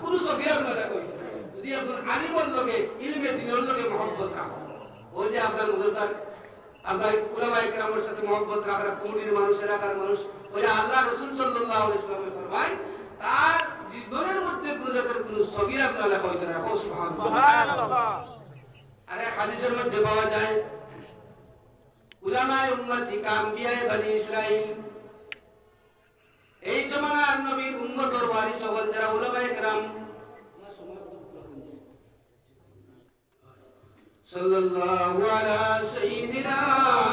কোন সগীরা গুনাহ লেখা হবে যদি আপনার আলিমের লগে ইলমে দ্বীনের লগে মহব্বত রাখো ওই যে আপনার মুদরসার আপনার উলামায়ে কেরামের সাথে মহব্বত রাখার কমিটির মানুষ এলাকার মানুষ ওই যে আল্লাহ রাসূল সাল্লাল্লাহু আলাইহি ওয়াসাল্লাম ফরমায় তার জীবনের মধ্যে কোন জাতের কোন সগীরা গুনাহ লেখা হইতো না সুবহানাল্লাহ আরে হাদিসের মধ্যে পাওয়া যায় উলামায়ে উম্মতি কাম্বিয়ায়ে বনি ইসরাইল এই জামানার নবীর উম্মতের ওয়ারিস হল যারা উলামায়ে কেরাম সাল্লাল্লাহু আলা সাইয়্যিদিনা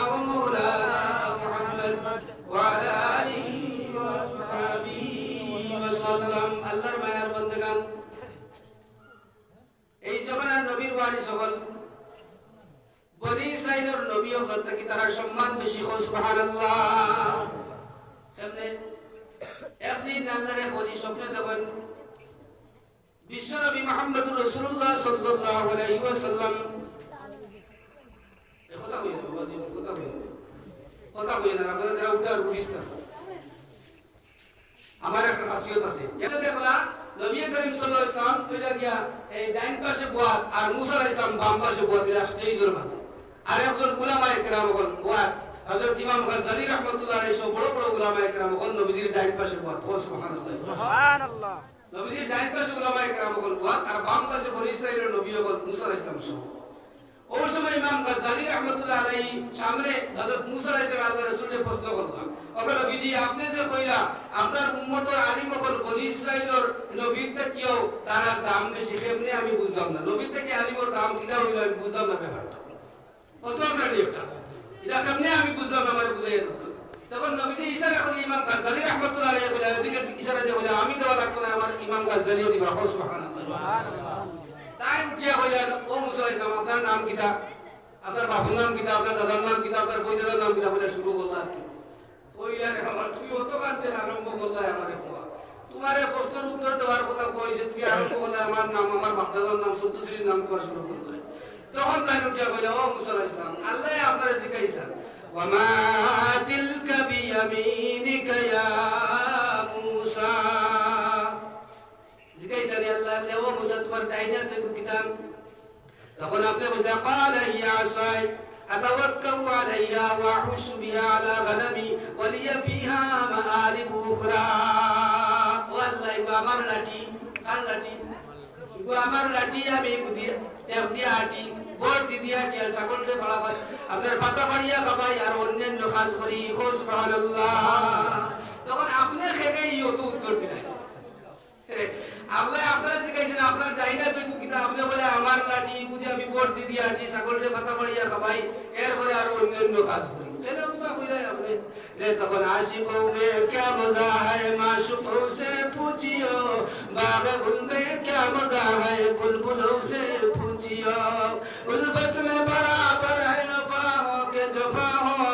ওয়া মাওলানা মুহাম্মদ ওয়া আলা আলিহি ওয়া সাহবিহি ওয়া সাল্লাম আল্লাহর মায়ার বান্দাগান এই জামানার নবীর ওয়ারিস হল বনি ইসরাইলের নবী হল তাকি তারা সম্মান বেশি সুবহানাল্লাহ কেমনে একদিন আল্লাহর ওলি স্বপ্নে দেখেন বিশ্বনবী মুহাম্মদুর রাসূলুল্লাহ সাল্লাল্লাহু আলাইহি ওয়াসাল্লাম কথা বলেন বাবাজি কথা বলেন আপনারা যারা উঠার উঠিস্তা আমার একটা খাসিয়ত আছে এটা দেখলা নবী করিম সাল্লাল্লাহু আলাইহি ওয়াসাল্লাম কইলা গিয়া এই ডাইন পাশে বহাত আর মুসা আলাইহিস সালাম বাম পাশে বহাত এরা স্টেজের মাঝে আর একজন উলামায়ে কেরাম বল বহাত হযরত ইমাম গাজ্জালী রাহমাতুল্লাহ আলাইহি সব বড় বড় উলামায়ে কেরাম বল নবীজির ডাইন পাশে বহাত সুবহানাল্লাহ সুবহানাল্লাহ নবীজির ডাইন পাশে উলামায়ে কেরাম বল বহাত আর বাম পাশে বনি ইসরাইলের নবী বল মুসা আলাইহিস সালাম সহ ওই সময় ইমাম গাজ্জালী রাহমাতুল্লাহ আলাইহি সামনে হযরত মুসা আলাইহিস সালাম আল্লাহর রাসূলকে প্রশ্ন করলেন ওগো নবীজি আপনি যে কইলা আপনার উম্মতের আলিম হল বনি ইসরাইলের নবীরটা কিও তার দাম বেশি কেমনে আমি বুঝলাম না নবীরটা কি আলিমের দাম কিনা হইলো আমি বুঝলাম না ব্যাপারটা প্রশ্ন করে একটা এটা কেমনে আমি বুঝলাম আমারে বুঝাই দাও তখন নবীজি ইশারা করে ইমাম গাজ্জালী রাহমাতুল্লাহ আলাইহি বলে এদিকে ইশারা দিয়ে বলে আমি দেওয়া লাগতো না আমার ইমাম গাজ্জালীও দিবা সুবহানাল্লাহ সুবহানাল্লাহ তাই উঠিয়া হইলেন ও মুসা আলাইহিস সালাম আপনার নাম কিটা আপনার বাবার নাম কিটা আপনার দাদার নাম কিটা আপনার বৈদ্যের নাম কিটা বলে শুরু করলাম কইলারে আমার তুমি অত কাঁদতে আরম্ভ করলে আমারে কোয়া তোমারে প্রশ্নের উত্তর দেওয়ার কথা কইছে তুমি আরম্ভ করলে আমার নাম আমার বাপদাদার নাম সত্যশ্রীর নাম করা শুরু করলে তখন তাই উঠিয়া কইলে ও মুসা আলাইহিস সালাম আল্লাহ আপনারে জিজ্ঞাসা ওয়ামা তিলকা বিয়ামিনিকা ইয়া মূসা জিজ্ঞাসা আল্লাহ বলে ও মূসা তোমার ডাইনে হাতে কিতাব তখন আপনি বলতে قال هي عصاي أتوكل عليها وأحش بها على غنمي ولي فيها مآرب أخرى والله আমার লাঠি কার লাঠি আমার লাঠি আমি টেপ দিয়া হাঁটি বোর দিয়া চিয়া ছাগলকে ফলাফল আপনার পাতা বাড়িয়া খাবাই আর অন্যান্য কাজ করি সুবহানাল্লাহ তখন আপনি খেলে অত উত্তর দিলেন আল্লাহ আপনারা জিজ্ঞাসা আপনার ডাইনা তুই কিতা আপনি বলে আমার লাঠি বুঝি আমি বোর দিয়া হাঁটি ছাগলকে পাতা বাড়িয়া খাবাই এরপরে আর অন্যান্য কাজ করি এটাও তো কইলাই আপনি তখন आशिकों में क्या मजा है माशूकों से पूछियो बाग गुल में क्या मजा है बुलबुलों से पूछियो उल्फत में बराबर है वफा के जफा हो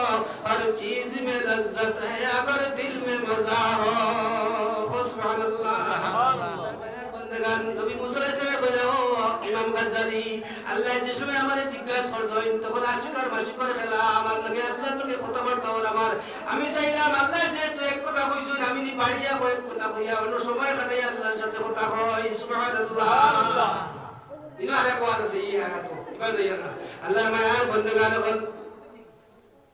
हर चीज में लज्जत है अगर दिल में मजा हो सुभान अल्लाह बंदगान नबी मूसा अलैहि কইলে ও ইমাম গাজ্জালি আল্লাহ যে সময় আমারে জিজ্ঞাসা করছেন তখন আশিকার মাশিকর খেলা আমার লাগে আল্লাহ তোকে কথা বলতো আমার আমি চাইলাম আল্লাহ যে তুই এক কথা কইছস আমি নি বাড়িয়া কয়েক কথা কইয়া অন্য সময় কাটাই আল্লাহর সাথে কথা কই সুবহানাল্লাহ ইনো আরে কোয়াদ আছে এই আয়াত এবার যাইয়া না আল্লাহ মায়ার বন্দেগান বল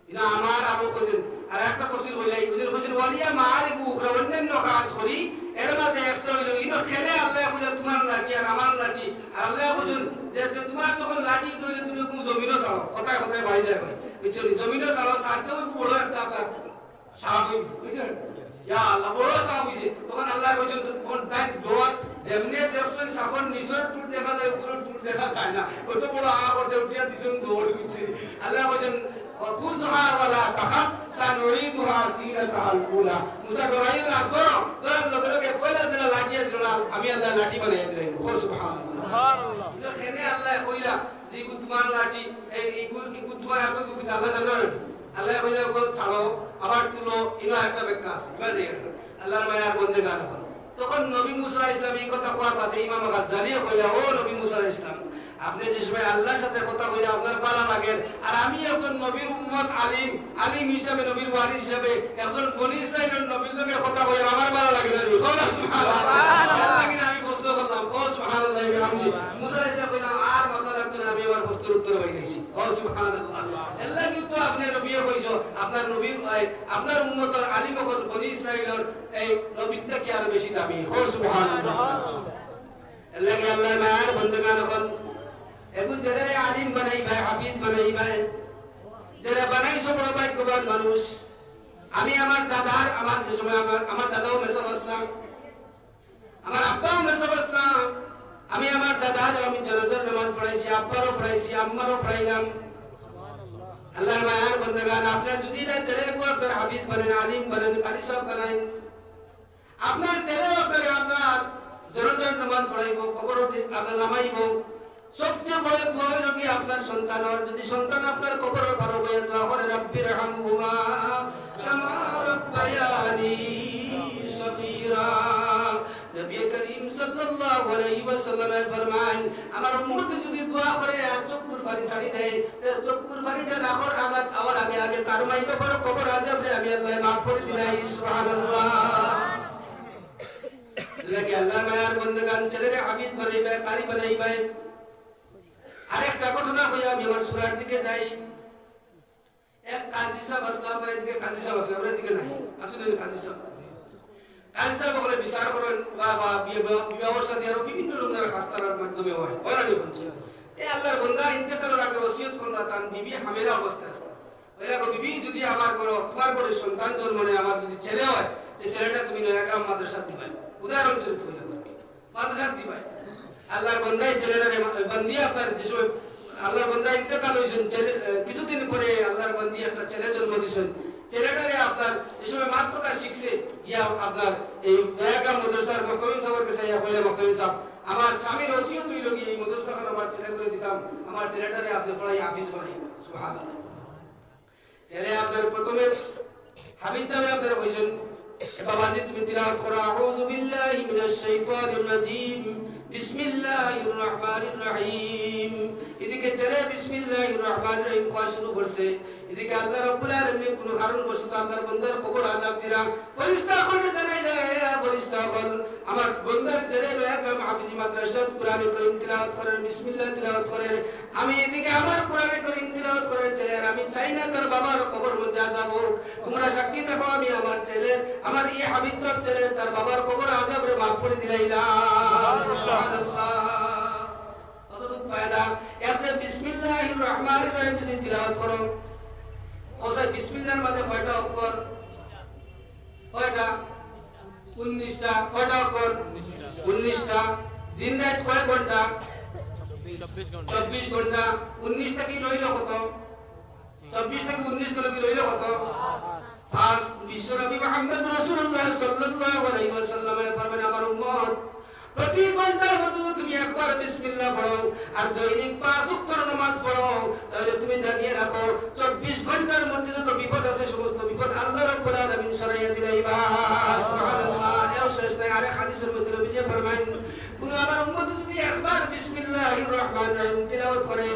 ইনো আমার আবু কইছেন আর একটা তফসির হইলাই বুঝেন কইছেন ওয়ালিয়া মাআরিবু উখরা অন্যান্য কাজ করি এর মাঝে একটা হইল ইনো খেলে আল্লাহ কইলা তোমার লাঠি আর আমার লাঠি আর আল্লাহ বুঝুন যে তোমার যখন লাঠি তৈরি তুমি কোন জমিনও ছাড়ো কথায় কথায় বাড়ি যায় বুঝছেন জমিনও ছাড়ো ছাড়তে ওই বড় একটা আপনার সাহাবী বুঝছেন ইয়া আল্লাহ বড় সাহাবী তখন আল্লাহ কইছেন তখন তাই দোয়া যেমনি দেখছেন সাবন নিচের টুট দেখা যায় উপরের টুট দেখা যায় না ওই তো বড় আ করতে উঠিয়া দিছেন দৌড় দিচ্ছে আল্লাহ কইছেন খুযহা ওয়ালা তাখাফ সানুইদুহা সিরাতাল উলা মুসা ডরাইও না ধরো ধরার লগে লগে পয়লা দিন লাঠি আসল আমি আল্লাহ লাঠি বানাইয়া দিলাম সুবহানাল্লাহ এখানে আল্লাহ কইলা যে তোমার লাঠি এই তোমার হাতে কি আল্লাহ জানেন আল্লাহ কইলা ছাড়ো আবার তুলো ইনো একটা ব্যাখ্যা আছে বুঝলেন আল্লাহর মায়ার বন্দেগান হল তখন নবী মুসা আলাইহিস সালাম এই কথা কোয়ার বাদে ইমাম গাজ্জালিও কইলা ও নবী মুসা আলাইহিস সালাম আপনি যে সময় আল্লাহর সাথে কথা কইরা আপনার ভালো লাগে আর আমি একজন নবীর উম্মত আলিম হিসাবে নবীর ওয়ারিস হিসাবে একজন বনি ইসরাইলের নবীর লগে কথা কইরা আমার ভালো লাগে না সুবহানাল্লাহ আল্লাহ কিনা আমি প্রশ্ন করলাম ও সুবহানাল্লাহ বিহামদি মুসা আলাইহিস কইলা আর মাথা রাখতো না আমি আমার প্রশ্নের উত্তর পাই গেছি ও সুবহানাল্লাহ আল্লাহ কি তো আপনি নবীও কইছো আপনার নবীর আপনার উম্মতের আলিম হল বনি ইসরাইলের এই নবীটা কি আর বেশি দামি ও সুবহানাল্লাহ আল্লাহ কি আল্লাহ মার বন্দেগান হল এখন যারা আলিম বানাইবা হাফিজ বানাইবা যারা বানাইছো বড় ভাগ্যবান মানুষ আমি আমার দাদার আমার যে সময় আমার দাদাও মেসাব আসলাম আমার আব্বাও মেসাব আসলাম আমি আমার দাদার আমি জানাজার নামাজ পড়াইছি আব্বারও পড়াইছি আম্মারও পড়াইলাম আল্লাহর মায়ার বন্দেগান আপনার যদি না ছেলে আপনার হাফিজ বানেন আলিম বানেন কারি সাহেব বানাইন আপনার ছেলেও আপনার জানাজার নামাজ পড়াইব কবর আপনার নামাইব সবচেয়ে বড় দোয়া হলো কি আপনার সন্তানের যদি সন্তান আপনার কবরের পার হয়ে দোয়া করে রব্বির হামহুমা কামা রাব্বায়ানি সগীরা নবী করিম সাল্লাল্লাহু আলাইহি ওয়াসাল্লাম ফরমান আমার উম্মত যদি দোয়া করে আর চক্ষুর পানি ছাড়ি দেয় চক্ষুর পানিটা রাখর আঘাত আওয়ার আগে আগে তার মাইবে পর কবর আযাবরে আমি আল্লাহ মাফ করে দিলাই সুবহানাল্লাহ লাগি আল্লাহ মায়ার বন্দেগান ছেলেরে হাফিজ বানাইবে কারি বানাইবে আরেকটা ঘটনা হইয়া আমি আমার সুরার দিকে যাই এক কাজী সাহেব আসলাম এর দিকে কাজী সাহেব আসলাম এর দিকে নাই আসলে কাজী সাহেব বলে বিচার করেন বা বিবাহ শাদী আর বিভিন্ন রকমের কাজটার মাধ্যমে হয় ওরা লিখছে এই আল্লাহর বান্দা ইন্তেকালের আগে ওসিয়ত করলা তার বিবি হামেলা অবস্থায় আছে ওইলা কো বিবি যদি আমার করো তোমার করে সন্তান জন্ম নেয় আমার যদি ছেলে হয় যে ছেলেটা তুমি নয়াগ্রাম মাদ্রাসা দিবাই উদাহরণ স্বরূপ হইলা মাদ্রাসা দিবাই আল্লাহর বান্দাই ছেলেটারে বান্দি আপনার যে সময় আল্লাহর বান্দা ইন্তেকাল হইছেন কিছুদিন পরে আল্লাহর বান্দি একটা ছেলে জন্ম দিয়েছেন ছেলেটারে আপনার যে সময় মাত কথা শিখছে ইয়া আপনার এই নয়াগ্রাম মাদ্রাসার মক্তমিম সাহেবের কাছে ইয়া কইলা মক্তমিম সাহেব আমার স্বামীর ওসিয়ত হইল কি এই মাদ্রাসাখানে আমার ছেলে করে দিতাম আমার ছেলেটারে আপনি পড়াই হাফিজ বানাই সুবহানাল্লাহ ছেলে আপনার প্রথমে হাফিজ সাহেব আপনার হইছেন বাবাজি তুমি তিলাওয়াত করো আউযু বিল্লাহি মিনাশ শাইতানির রাজীম বিসমিল্লাহির রহমানির রহিম এদিকে ছেলে বিসমিল্লাহির রহমানির রহিম কোয়া শুরু করছে এদিকে আল্লাহ রাব্বুল আলামিন কোন কারণ বশত আল্লাহর বান্দার কবর আযাব দিরা ফেরেশতা করে জানাইলে ফেরেশতা বল আমার বান্দার ছেলে রয়াকাম হাফিজ মাদ্রাসাত কোরআন কারীম তিলাওয়াত করে বিসমিল্লাহ তিলাওয়াত করে আমি এদিকে আমার কোরআন কারীম তিলাওয়াত করে ছেলে আর আমি চাই না তার বাবার কবর মধ্যে আযাব হোক তোমরা সাক্ষী থাকো আমি আমার ছেলের আমার এই হাফিজ সাহেব ছেলে তার বাবার কবর আযাবরে মাফ করে দিলাইলাম সুবহানাল্লাহ কতটুকু ফায়দা এতে বিসমিল্লাহির রহমানির রহিম যদি তিলাওয়াত করো ওসা বিসমিল্লাহর মধ্যে কয়টা অক্ষর কয়টা 19টা কয়টা অক্ষর 19টা দিন রাত কয় ঘন্টা 24 ঘন্টা 19 থেকে রইল কত 24 থেকে 19 গেল কি রইল কত 5 বিশ্বনবী মুহাম্মদ রাসূলুল্লাহ সাল্লাল্লাহু আলাইহি ওয়াসাল্লামের ফরমান আমার উম্মত প্রতি ঘন্টার মধ্যে তুমি একবার বিসমিল্লাহ পড়ো আর দৈনিক 5 ওয়াক্ত নামাজ পড়ো তাহলে তুমি জানিয়ে রাখো 24 ঘন্টার মধ্যে যত বিপদ আছে সমস্ত বিপদ আল্লাহ রাব্বুল আলামিন সরাইয়া দিলাইবা সুবহানাল্লাহ এও শেষ নাই আরেক হাদিসের মধ্যে নবী যে ফরমান কোন আমার উম্মত যদি একবার বিসমিল্লাহির রহমানির রহিম তিলাওয়াত করে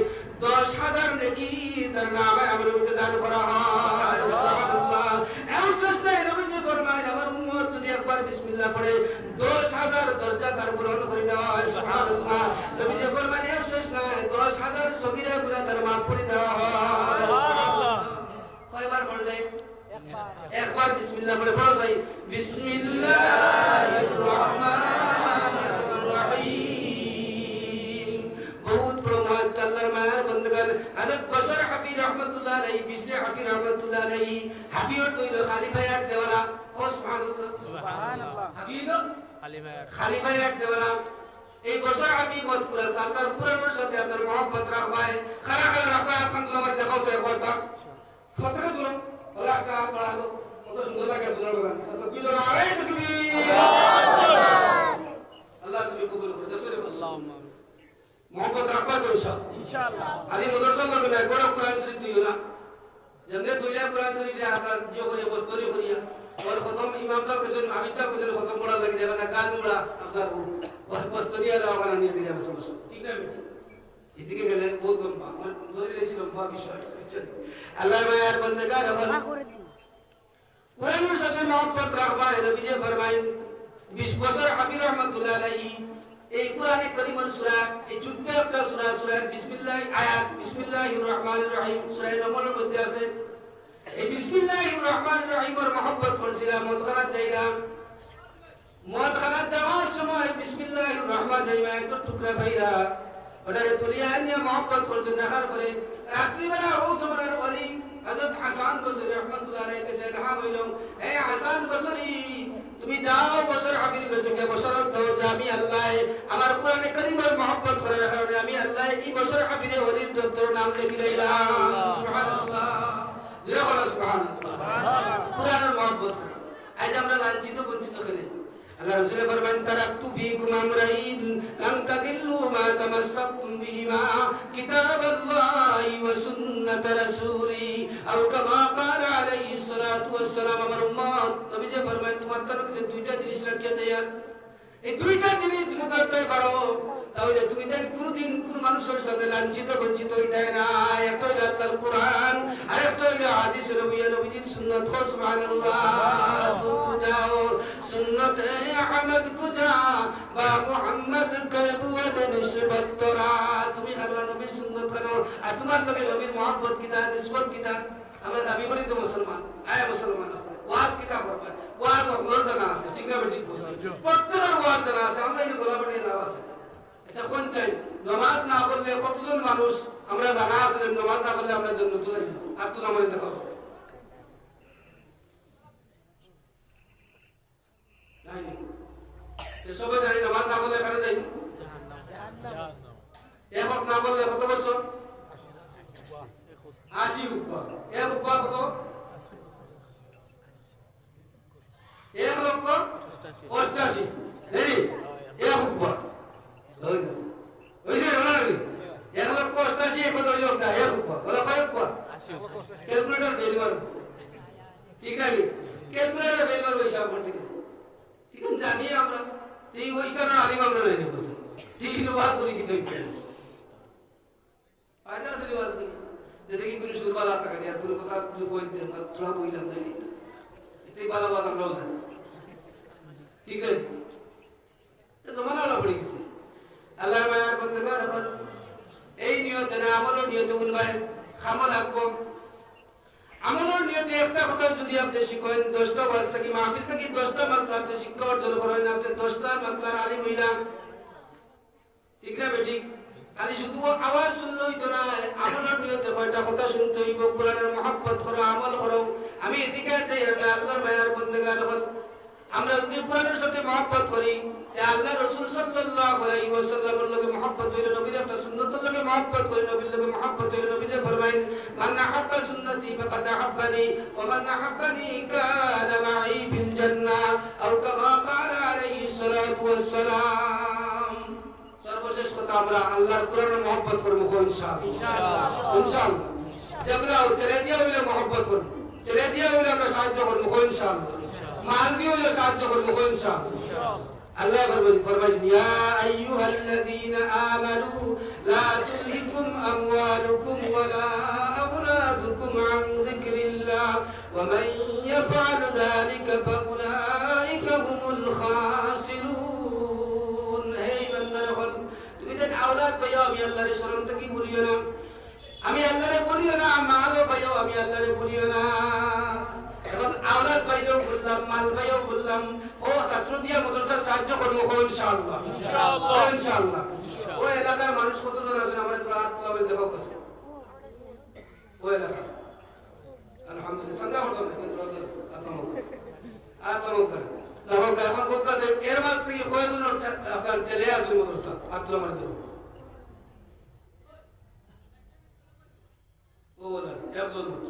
10,000 নেকি তার নামে আমার মধ্যে দান করা হয় সুবহানাল্লাহ এও শেষ নাই নবী যে ফরমান আমার উম্মত যদি একবার বিসমিল্লাহ পড়ে 10,000 দরজা তার পূরণ করে দেওয়া হয় সুবহানাল্লাহ নবী যে ফরমান এও শেষ নাই 10,000 সগীরা গুনাহ তার মাফ করে দেওয়া হয় সুবহানাল্লাহ কয়বার পড়লে একবার বিসমিল্লাহ পড়ে পড়ো যাই বিসমিল্লাহির রহমানির রহিম বহুত প্রমাণ আল্লাহর মায়ার বন্দগান আদব বশর হাফি রহমাতুল্লাহ আলাইহি বিশরি হাফি রহমাতুল্লাহ আলাইহি হাফিও তৈল খালি ভাইয়ার দেওয়ালা ও সুবহানাল্লাহ সুবহানাল্লাহ হাফিলো খালি ভাইয়ার দেওয়ালা এই বছর আমি মত করে আল্লাহর কুরআনের সাথে আপনার মহব্বত রাখবাই খারা খারা রাখবাই এখন তোমার দেখো সে কথা ফতহ দুলো ওলা কা পড়ালো কত সুন্দর লাগে দুলো বাগান তো বিলো আরে তুমি আল্লাহ তুমি কবুল করে দসরে আল্লাহুম্মা মহব্বত রাখবা তো ইনশাআল্লাহ আলী মাদ্রাসা লাগলে একবার কোরআন শরীফ দিও না যেমনে তুইলা কোরআন শরীফ রে আপনার যে করে বস্তরি করিয়া और प्रथम इमाम साहब के सुन अमित साहब के सुन खत्म पड़ा लग जाएगा गान मुड़ा अफसर को बस बस तो दिया लाओ गाना नहीं दिया समझ ठीक है इतने के लिए बहुत लंबा दोरी लेसी लंबा विषय अल्लाह में यार बंदेगार अपन कुरान और सच्चे मोहब्बत रखबा है नबी जी फरमाएं 20 बसर हाफिज रहमतुल्लाह अलैहि এই কোরআনে কারীমের সূরা এই ছোট্ট একটা সূরা বিসমিল্লাহ আয়াত বিসমিল্লাহির রহমানির রহিম সূরা নামলের মধ্যে আছে এই বিসমিল্লাহির রহমানির রহিমের মহব্বত করছিলাম মদখানা চাইলাম মদখানা যাওয়ার সময় বিসমিল্লাহির রহমানির রহিম এত টুকরা ভাইরা ওটারে তুলিয়া নিয়ে মহব্বত করছেন রাখার পরে রাত্রিবেলা ও তোমার ওলি হযরত হাসান বসরি রহমাতুল্লাহ আলাইহি কাছে ইলহাম হইল হে হাসান বসরি তুমি যাও বশর হাফির কাছে গিয়ে বশরত দাও যে আমি আল্লাহ আমার কোরআনে কারীমের মহব্বত করে রাখার আমি আল্লাহ এই বশর হাফিরে ওলির দপ্তর নাম লিখে দিলাম সুবহানাল্লাহ জোরে বলো সুবহানাল্লাহ কুরআনের মহব্বত আজ আমরা লাঞ্ছিত বঞ্চিত করে আল্লাহ রাসূল ফরমান তারাকতু ফীকুম আমরাইন লাম তাদিল্লু মা তামাসসাকতুম বিহিমা কিতাবাল্লাহি ওয়া সুন্নাত রাসূলি আও কামা ক্বালা আলাইহিস সালাতু ওয়াস সালাম আমার উম্মত নবী যে ফরমান তোমার তার কাছে দুইটা জিনিস রাখিয়া যাই আর এই দুইটা জিনিস যদি করতে পারো তাহলে তুমি দেন কোনদিন কোন মানুষের সামনে লাঞ্ছিত বঞ্চিত হইতে না একটা হলো আল্লাহর কোরআন আর একটা হলো হাদিস নবীজির সুন্নাত সুবহানাল্লাহ তো যাও সুন্নাত আহমদ কো যা বা মুহাম্মদ কবুদ নিসবত তোরা তুমি আল্লাহর নবীর সুন্নাত করো আর তোমার লগে নবীর মহব্বত কিতা নিসবত কিতা আমরা দাবি করি তো মুসলমান আয় মুসলমান ওয়াজ কিতা করবা ওয়াজ ওর জানা আছে ঠিক না ঠিক আছে প্রত্যেকের ওয়াজ জানা আছে আমরা এই গোলাপড়ে লাভ আছে আচ্ছা কোন চাই নামাজ না পড়লে কতজন মানুষ আমরা জানা আছে যে নামাজ না পড়লে আমরা জান্নাতে যাই আর তো নামাজ দেখাও নাই এসব জানি নামাজ না পড়লে কেন যাই জাহান্নাম এক ওয়াক্ত না পড়লে কত বছর 80 উপর এক উপর কত 1,88,000 দেরি এক উপর ওই যে রোনালি 1,88,000 কত হইল না এক উপর বলা কয় উপর 80 ক্যালকুলেটর বের মার ঠিক না ক্যালকুলেটর বের মার হিসাব করতে ঠিক আছে জানি আমরা এই ওই কারণে আলিম আমরা রইনি বসে ঠিক বাত করি কি তুই ফায়দা আছে বাত করি দেখি কোন সুরবালা টাকা নিয়ে আর কোন কিছু কইতে থোড়া বইলাম না এতেই ভালো বাদ আমরাও জানি ঠিক আছে তো জমানা হলো পড়ে গেছে আল্লাহর মায়ার বন্দেগার আবার এই নিয়তে না আমলও নিয়তে উনবাই খামা লাগবো আমলও নিয়তে একটা কথা যদি আপনি শিখেন 10টা বাস থেকে মাহফিল থেকে 10টা মাসলা আপনি শিক্ষা অর্জন করেন আপনি 10টা মাসলার আলিম হইলাম ঠিক না বেটি খালি শুধু আওয়াজ শুনলে হইতো না আমলের নিয়তে কয়টা কথা শুনতে হইব কোরআনের মহব্বত করো আমল করো আমি এদিকে যাই আল্লাহর মায়ার বন্দেগার হল আমরা যদি কোরআনের সাথে মহব্বত করি আল্লাহ রাসূল সাল্লাল্লাহু আলাইহি ওয়াসাল্লামের লগে মহব্বত হইলে নবীর একটা সুন্নতের লগে মহব্বত করি নবীর লগে মহব্বত হইলে নবী যে ফরমায়েন মান আহাব্বা সুন্নতি ফাকাদ আহাব্বানি ওয়া মান আহাব্বানি কানা মাই ফিল জান্নাহ আও কামা ক্বালা আলাইহি সাল্লাতু ওয়াসসালাম সর্বশেষ কথা আমরা আল্লাহর কোরআনের মহব্বত করব ইনশাআল্লাহ ইনশাআল্লাহ জবলাও চলে দিয়া হইলে মহব্বত করব চলে দিয়া হইলে আমরা সাহায্য করব ইনশাআল্লাহ মাল দিয়ে হইলে সাহায্য করব ইনশাআল্লাহ الله فرمائش يا أيها الذين آمنوا لا تلهكم أموالكم ولا أولادكم عن ذكر الله ومن يفعل ذلك فأولئك هم الخاسرون هاي من درخل تميتك أولاد بيو أمي الله رسولان تكي بوليونا أمي الله ربوليونا مالو بيو أمي الله ربوليونا এখন আওলাদ পাইলেও বললাম মাল পাইলেও বললাম ও ছাত্র দিয়া মাদ্রাসার সাহায্য করবো ইনশাআল্লাহ ইনশাআল্লাহ ইনশাআল্লাহ ও এলাকার মানুষ কতজন আছেন আমাদের তোরা হাত তোলা বলে দেখো কসে ও এলাকা আলহামদুলিল্লাহ সন্ধ্যা হতো না কিন্তু লাভক এখন বলতেছে এর মাঝ থেকে কয়জন আপনার ছেলে আসবে মাদ্রাসা হাত তোলা মানে দেখো ও বলেন একজন মাত্র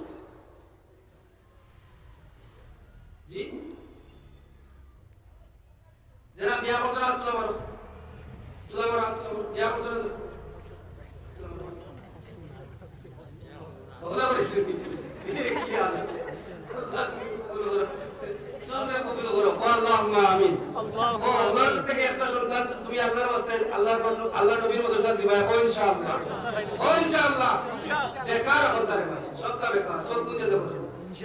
जी जरा बिया करछना तुला मारो हाथ तुला बिया करछना ওগুলা বলেছি কি হাল সবরে কবুল করো আল্লাহুম্মা আমিন আল্লাহর থেকে একটা সন্তান তুমি আল্লাহর ওয়াস্তে আল্লাহ নবীর মাদ্রাসা দিবা ইনশাআল্লাহ বেকার হতে রে ভাই সবটা বেকার সব বুঝে দেখো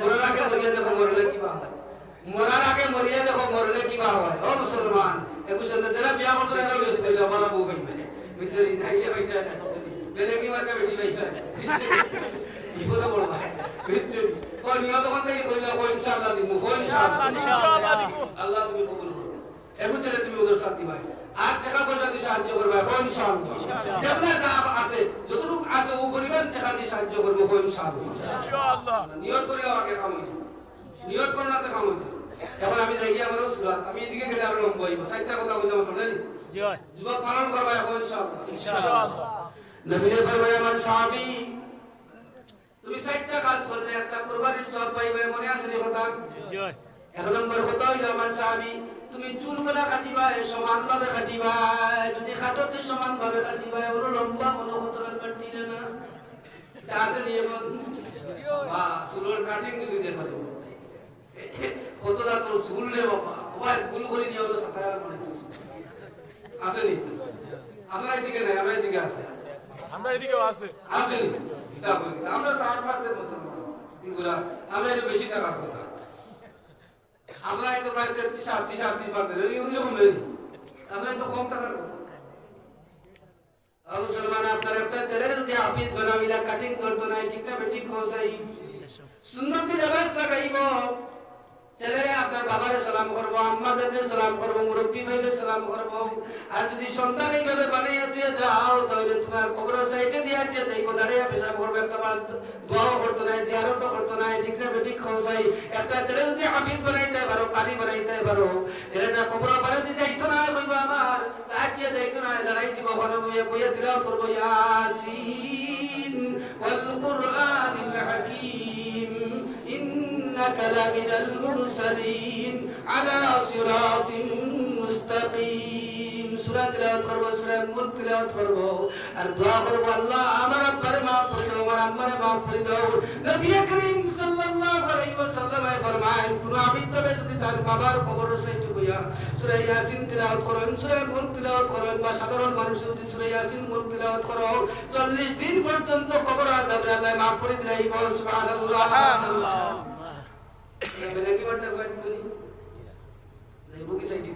মরার আগে মরিয়া দেখো মরলে কি বা মরার আগে মরিয়া দেখো মরলে কি বা হয় ও মুসলমান একুশে যারা বিয়া করছে এরা বিয়ে হইল বলা বউ ভাই ভিতরে নাইছে হইতা না বেলে কি মার্কা বেটি ভাই কি বলা বড় ভাই ভিতরে কোন নিয়ত করতে কইলা কই ইনশাআল্লাহ দিমু ইনশাআল্লাহ দিমু আল্লাহ তুমি কবুল করো একুশে তুমি ওদের সাথী ভাই আর টাকা পয়সা দিয়ে সাহায্য করবে ইনশাআল্লাহ যেমন যা আছে যতটুকু আছে ও পরিমাণ টাকা দিয়ে সাহায্য করবে ইনশাআল্লাহ নিয়ত করিলে আগে কাম হইছে নিয়ত করো না তো কাম হইছে এখন আমি যাই গিয়া বলো সুরাত আমি এদিকে গেলে আর লম্বা হইব সাইটটা কথা বলতে আমার শুনলেন জি হয় যুবক পালন করবে ইনশাআল্লাহ নবী ফরমায় আমার সাহাবী তুমি সাইটটা কাজ করলে একটা কুরবানির সওয়াব পাইবে মনে আছে নি কথা জি হয় এক নম্বর কথা হইলো আমার সাহাবী তুমি চুলগুলা কাটিবা সমানভাবে কাটিবা যদি কাটতে সমানভাবে কাটিবা ওর লম্বা কোনো কতরাল কাটিলে না তা আছে নিয়ম বা চুলের কাটিং যদি দেখো কতটা তোর চুল রে বাবা ওই গুল করে নিয়ে ওর সাথে আর মনে আছে নি আমরা এদিকে নাই আমরা এদিকে আছে আমরা এদিকেও আছে আছে নি এটা বলি আমরা তো আট মাসের মতো এগুলা আমরা একটু বেশি টাকার কথা আমরা তো প্রায় 38-38% এরকম নেই আমরা তো কম টাকার কথা আবু সালমান আপনার একটা ছেলের যদি হাফিজ বানাইলা কাটিং করতো না ঠিক না বেটি খোসাই সুন্নতি লেবাস লাগাইব ছেলেরে আপনার বাবারে সালাম করবো আম্মাদেরকে সালাম করবো মুরব্বী ভাইলে সালাম করবো আর যদি সন্তান এইভাবে বানাইয়া তুই যাও তাহলে তোমার কবর সাইটে দিয়ে আটকে যাইব দাঁড়িয়ে পেশাব করবে একটা বার দোয়াও করতো না জিয়ারতও করতো না ঠিক না বেটি খোসাই একটা ছেলে যদি হাফিজ বানাইতে পারো পানি বানাইতে পারো ছেলেটা কবর বানাইতে যাইতো না কইব আমার আটকে যাইতো না দাঁড়াই জীব ঘরে বইয়া তিলাওয়াত করবো ইয়াসিন ওয়াল কুরআনিল হাকীম إنك لمن المرسلين على صراط مستقيم সূরা তিলাওয়াত করব সূরা মুলক তিলাওয়াত করব আর দোয়া করব আল্লাহ আমার আব্বারে maaf করে দাও আমার আম্মারে maaf করে দাও নবী করিম সাল্লাল্লাহু আলাইহি ওয়াসাল্লাম ফরমায়েন কোন আবিদ যাবে যদি তার বাবার কবর সাইতে বইয়া সূরা ইয়াসিন তিলাওয়াত করেন সূরা মুলক তিলাওয়াত করেন বা সাধারণ মানুষ যদি সূরা ইয়াসিন মুলক তিলাওয়াত করো 40 দিন পর্যন্ত কবর আযাব আল্লাহ maaf করে দিলাই সুবহানাল্লাহ সুবহানাল্লাহ বেলাকি বড় কইতে তুমি এই বুকি সাইতে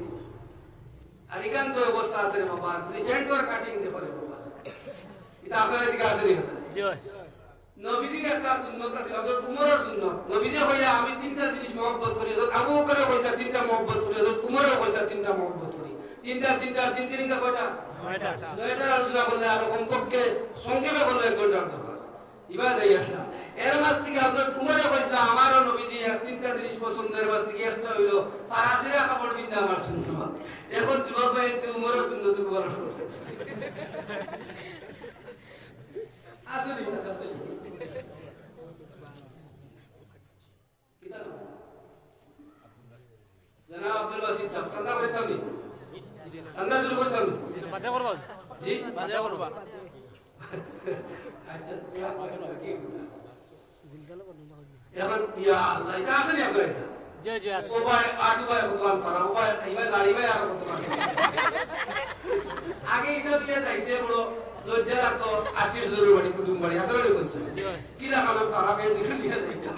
আর একান্ত অবস্থা আছে রে বাবা যদি এন্ডর কাটিং দে করে বাবা এটা আপনারা দিকে আছে নি জি ভাই নবীজির একটা সুন্নাত আছে হযরত উমরের সুন্নাত নবীজি কইলা আমি তিনটা জিনিস মহব্বত করি হযরত আবু বকর কইলা তিনটা মহব্বত করি হযরত উমরও কইলা তিনটা মহব্বত করি তিন তিনটা কয়টা নয়টা আলোচনা করলে আর কমপক্ষে সংক্ষেপে বললে 1 ঘন্টা দরকার ইবা যাইয়া না এর মাঝে থেকে হযরত উমরে কইলা আমারও নবীজি তিনটা জিনিস পছন্দের মাঝে থেকে একটা হইলো ফারাসিরা কাপড় বিন্দা আমার সুন্নাত এখন যুবক ভাই উমরের সুন্নাত বলা আসলে এটা আসলে জনাব আব্দুল বাসিত সাহেব সঙ্গা করতাম নি সঙ্গা শুরু করতাম বাজা করব জি বাজা করব আচ্ছা কি জিলজালা করব এখন ইয়া আল্লাহ এটা আছে নি আপনার এটা জি জি আছে ও ভাই আটু ভাই বতলান পারা ও ভাই এই ভাই লাড়ি ভাই আর বতলান আগে এটা দিয়ে যাইতে বড় লজ্জা লাগতো আত্মীয় জরুরি বাড়ি কুটুম বাড়ি আসলে বলছেন কি লাগালাম পারা বের দিকে নিয়ে যাইতে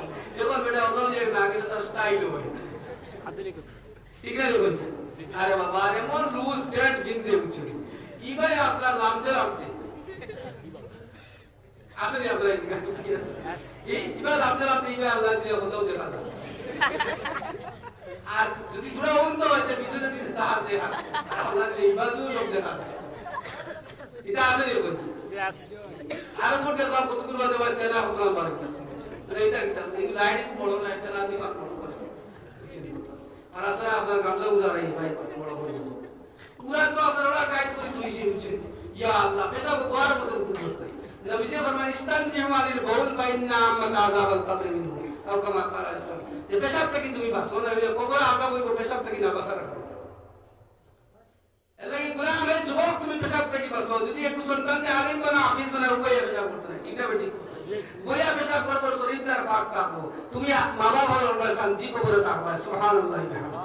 এখন বেটা অন্য লিয়ে না আগে তার স্টাইল হয় আদলি কত ঠিক না বলছেন আরে বাবা আরে মন লুজ প্যান্ট কিনতে বুঝছেন ই ভাই আপনার লামতে আসলে আপনার এই ইবা লামতে ই ভাই আল্লাহ দিয়ে কোথাও দেখা যায় আর যদি তোরা অন্ধ হয় তা পিছনে দিতে তা আছে আর আল্লাহ দিয়ে ইবা তো সব দেখা যায় এটা আসলে বলছেন আর উপর দেখলাম কতগুলো বাদে বাচ্চা না কতগুলো বাড়িতে আছে এটা কিতাব এই লাইনে বড় না এটা না দিবা আর আসলে আপনার গামলা উজাড়াই ভাই বড় বড় পুরা তো আপনারা টাইট করে তুইছি বুঝছেন ইয়া আল্লাহ পেশা কো দোয়ার মত কুতুব তাই নবী জি ফরমান ইস্তানজিহু আনিল বাউল ফাইন্না আম্মাত আযাবাল কবর মিনহু আও কামা ক্বালা ইসলাম যে পেশাব থেকে তুমি বাঁচো না হইলে কবর আযাব হইব পেশাব থেকে না বাঁচা রাখো এলাকি গোলাম এই যুবক তুমি পেশাব থেকে বাঁচো যদি এক সন্তানকে আলিম বানা হাফিজ বানা উভয় পেশাব করতে না ঠিক না বেটি বইয়া পেশাব করবো শরীর তার পাক থাকবো তুমি মা বাবার আল্লাহ শান্তি কবরে থাকবা সুবহানাল্লাহ সুবহানাল্লাহ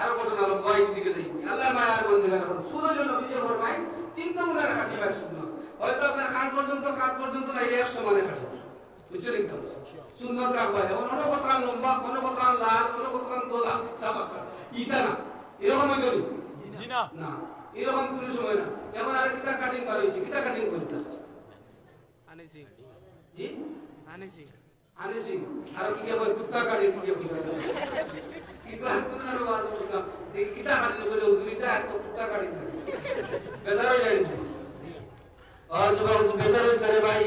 আর ঘটনা হলো বই দিকে যাই আল্লাহ মায়ার বন্দেগার শুনো জন্য বিজয় ফরমাই তিন নম্বরের কাঠিবা শুনো হয়তো আপনার কান পর্যন্ত না 100 মানে কাটি বুঝছেন কি সুন্নাত রাখবা অন্য কথা লম্বা কোন কথা লাল কোন কথা দোলা সিস্টেম ইটা না এরকম করি জি না না এরকম কোন সময় না এখন আর কিতা কাটিং বার হইছে কিতা কাটিং করতে আনেছি জি আনেছি আর কি কে বল কুত্তা কাটিং কি বল ইবার কোন আর ওয়াজ বলতাম এই কিতা কাটিং বলে হুজুরিটা এত কুত্তা কাটিং বেজার হয়ে যায় और जो बेहतर है करे भाई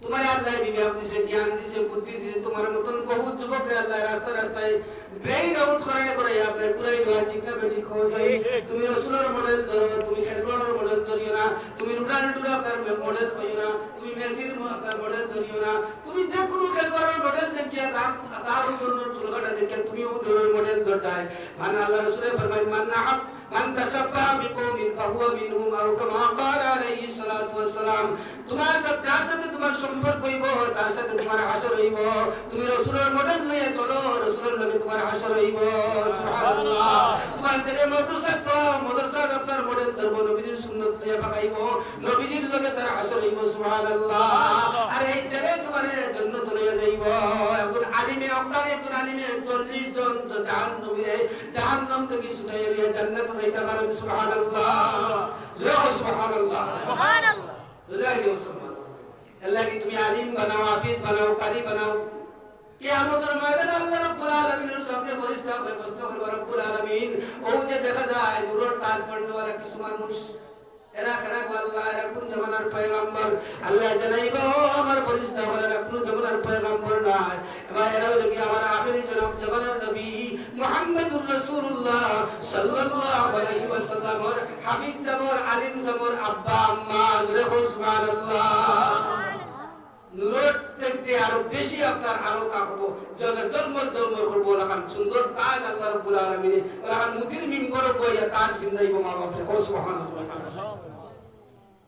तुम्हारे अल्लाह विवेक दिसे ज्ञान दिसे बुद्धि दिसे तुम्हारे मतन बहुत जुबक रे अल्लाह रास्ता ब्रेन आउट करे आपने पूरा इधर ठीक ना बेटी खोसे তুমি রসুলের মডেল ধরো তুমি খেলবড়ের মডেল ধরিও না তুমি রোনাল্ডোর আপনার মডেল কইও না তুমি মেসির আপনার মডেল ধরিও না তুমি যে কোনো খেলবড়ের মডেল দেখিয়া তার উপর চুলকাটা দেখিয়া তুমি ওদের মডেল ধরতাই মান আল্লাহ রাসূলে ফরমান মান নাহাব মান তাশাব্বাহ বিকওমিন ফাহুয়া মিনহুম আও কামা ক্বালা আলাইহিস সালাতু ওয়াস সালাম তোমার সাথে তোমার সম্পর্ক হইব তার সাথে তোমার হাসর হইব তুমি রাসূলের মডেল লইয়া চলো রাসূলের লগে তোমার হাসর হইব সুবহানাল্লাহ তোমার ছেলে মাদ্রাসা আপনার মডেল ধরব নবীজির সুন্নাত লইয়া পাকাইব নবীজির লগে তার হাসর হইব সুবহানাল্লাহ আর এই ছেলে তোমার জান্নাত লইয়া যাইব একজন আলিমে আপনার একজন আলিমে 40 জন জাহান্নাম থেকে ছুটাইয়া জান্নাত যাইতে পারে সুবহানাল্লাহ সুবহানাল্লাহ সুবহানাল্লাহ अल्लाह की तुम्हें आलिम बनाओ हाफिज बनाओ कारी बनाओ কিয়ামতের ময়দানে আল্লাহ রাব্বুল আলামিনের সামনে ফেরেশতা করে প্রশ্ন করবে রব্বুল আলামিন ও যে দেখা যায় নূরের তাজ পড়নেওয়ালা কিছু মানুষ এরা কারা আল্লাহ এরা কোন জামানার পয়গম্বর আল্লাহ জানাইবো আমার ফেরেশতা বলে এরা কোন জামানার পয়গম্বর না এবার এরা হলো কি আমার আখেরি জামানার নবী মুহাম্মদুর রাসূলুল্লাহ সাল্লাল্লাহু আলাইহি ওয়াসাল্লাম হাবিব জামর আলিম জামর আব্বা আম্মা জুরে সুবহানাল্লাহ নূরের থেকে আরো বেশি আপনার আলো থাকবো জন্য জন্ম করবো লাগান সুন্দর তাজ আল্লাহ রাব্বুল আলামিন লাগান মুতির মিম্বর বই ইয়া তাজ বিন্দাইব মা বাপরে ও সুবহানাল্লাহ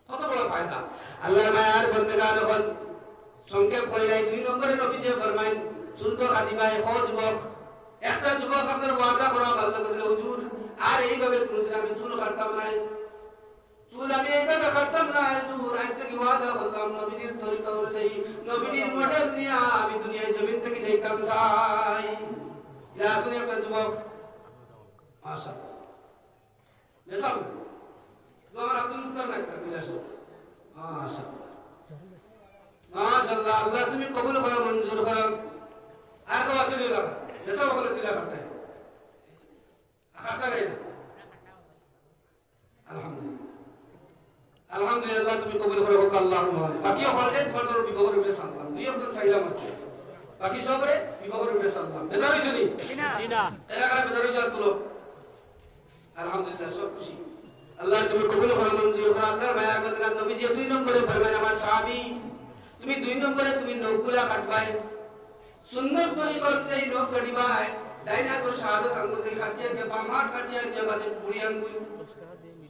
কত বড় ফায়দা আল্লাহর মায়ার বন্দেগান হল সংক্ষেপ কইলাই 2 নম্বরে নবী যে ফরমাইন চুল তো কাটিবাই ও যুবক একটা যুবক আপনার ওয়াদা করা ভালো করলে হুজুর আর এইভাবে কোনদিন আমি চুল কাটতাম না চুল আমি এইভাবে কাটতাম না হুজুর আজ থেকে ওয়াদা করলাম নবীজির তরিকা অনুযায়ী নবীজির মডেল নিয়ে আমি দুনিয়ায় জমিন থেকে যাইতাম চাই ইলা আসুন একটা যুবক মাশাআল্লাহ মেসাল তোমার আব্দুল মুত্তার না একটা বিলাস মাশাআল্লাহ মাশাআল্লাহ আল্লাহ তুমি কবুল করো মঞ্জুর করো আর তো আসলে লাগা মেসাল বলে দিলা করতে আকাটা গাইনা আলহামদুলিল্লাহ তুমি কবুল করো আল্লাহুম্মা বাকি হলদে তোমার তোর বিবাহের উপরে সালাম দুই একজন সাইলাম হচ্ছে বাকি সবরে বিবাহের উপরে সালাম বেজার হইছনি জি না এলাকার বেজার হইছ তুলো আলহামদুলিল্লাহ সব খুশি আল্লাহ তুমি কবুল করো মঞ্জুর করো আল্লাহর মায়ার বদলা নবী যে 2 নম্বরে ফরমান আমার সাহাবী তুমি 2 নম্বরে তুমি নৌকুলা কাটবাই সুন্নাত তরিকার যেই নৌক কাটিবাই ডাইনা তোর শাহাদাত আঙ্গুল দিয়ে কাটিয়া কে বামাট কাটিয়া কে বাদে বুড়ি আঙ্গুল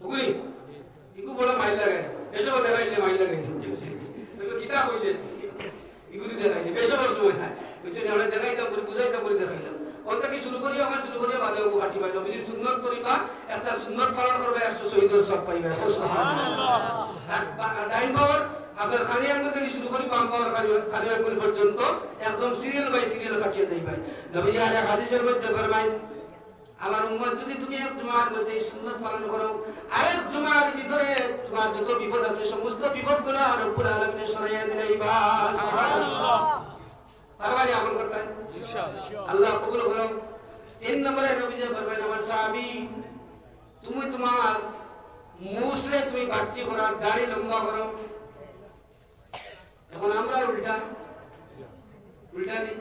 ওগুলি ইকু বড় মাইল লাগে এসব দেখাইলে মাইল লাগে তুমি কিতাব হইলে ইগুলি দেখাইলে বেশি বড় সময় না বুঝছেন আমরা দেখাইতাম করে বুঝাইতাম করে দেখাইলাম ওটা কি শুরু করিয়া বাদে ও কাটি পাইলো বুঝি সুন্নাত তরিকা একটা সুন্নাত পালন করবে 100 শহীদের সব পাইবে সুবহানাল্লাহ ডাইন পাওয়ার আপনার খালি আঙ্গুল থেকে শুরু করি বাম পাওয়ার খালি আঙ্গুল পর্যন্ত একদম সিরিয়াল বাই সিরিয়াল কাটিয়ে যাইবে নবীজি আর হাদিসের মধ্যে ফরমায় আমার উম্মত যদি তুমি এক জুমার মধ্যে সুন্নাত পালন করো আরেক জুমার ভিতরে তোমার যত বিপদ আছে সমস্ত বিপদগুলো রব্বুল আলামিন সরাইয়া দিলাইবা সুবহানাল্লাহ পারবানি আমল করতে ইনশাআল্লাহ আল্লাহ কবুল করো 3 নম্বরে নবী যে ফরমায় আমার সাহাবী তুমি তোমার মুসলে তুমি বাচ্চি করো দাড়ি লম্বা করো এখন আমরা উল্টা নি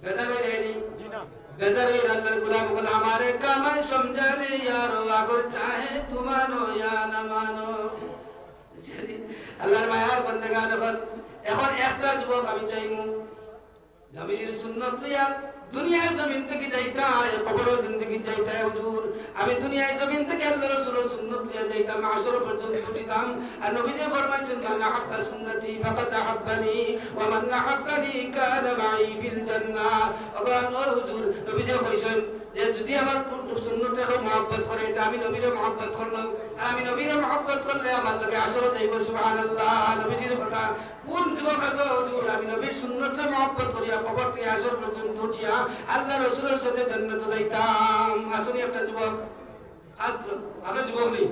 বেজার হয়ে যায়নি জি না बेजर अल्लाह गुलाम बोल हमारे काम समझाने यारो अगर चाहे तुम मानो या न मानो আল্লাহর মায়ার বন্দেগান বল এখন একটা যুবক আমি চাইমু নবীর সুন্নাত লিয়া দুনিয়ার জমিন থেকে যাইতা কবর জিন্দেগি যাইতা হুজুর আমি দুনিয়ার জমিন থেকে আল্লাহর রাসূলের সুন্নাত লিয়া যাইতাম আসর পর্যন্ত ছুটিতাম আর নবী যে ফরমাইছেন মান আহাব্বা সুন্নতি ফাকাদ আহাব্বানি ওয়া মান আহাব্বানি কানা মাই ফিল জান্নাহ ওগো হুজুর নবী যে কইছেন যে যদি আমার সুন্নতের মহব্বত করে তা আমি নবীর মহব্বত করলাম আর আমি নবীর মহব্বত করলে আমার লাগে আসর যাইব সুবহানাল্লাহ নবীজির কথা কোন যুবক আছে হুজুর আমি নবীর সুন্নতের মহব্বত করিয়া কবর থেকে আসর পর্যন্ত উঠিয়া আল্লাহ রাসূলের সাথে জান্নাতে যাইতাম আসলে একটা যুবক আমরা যুবক নেই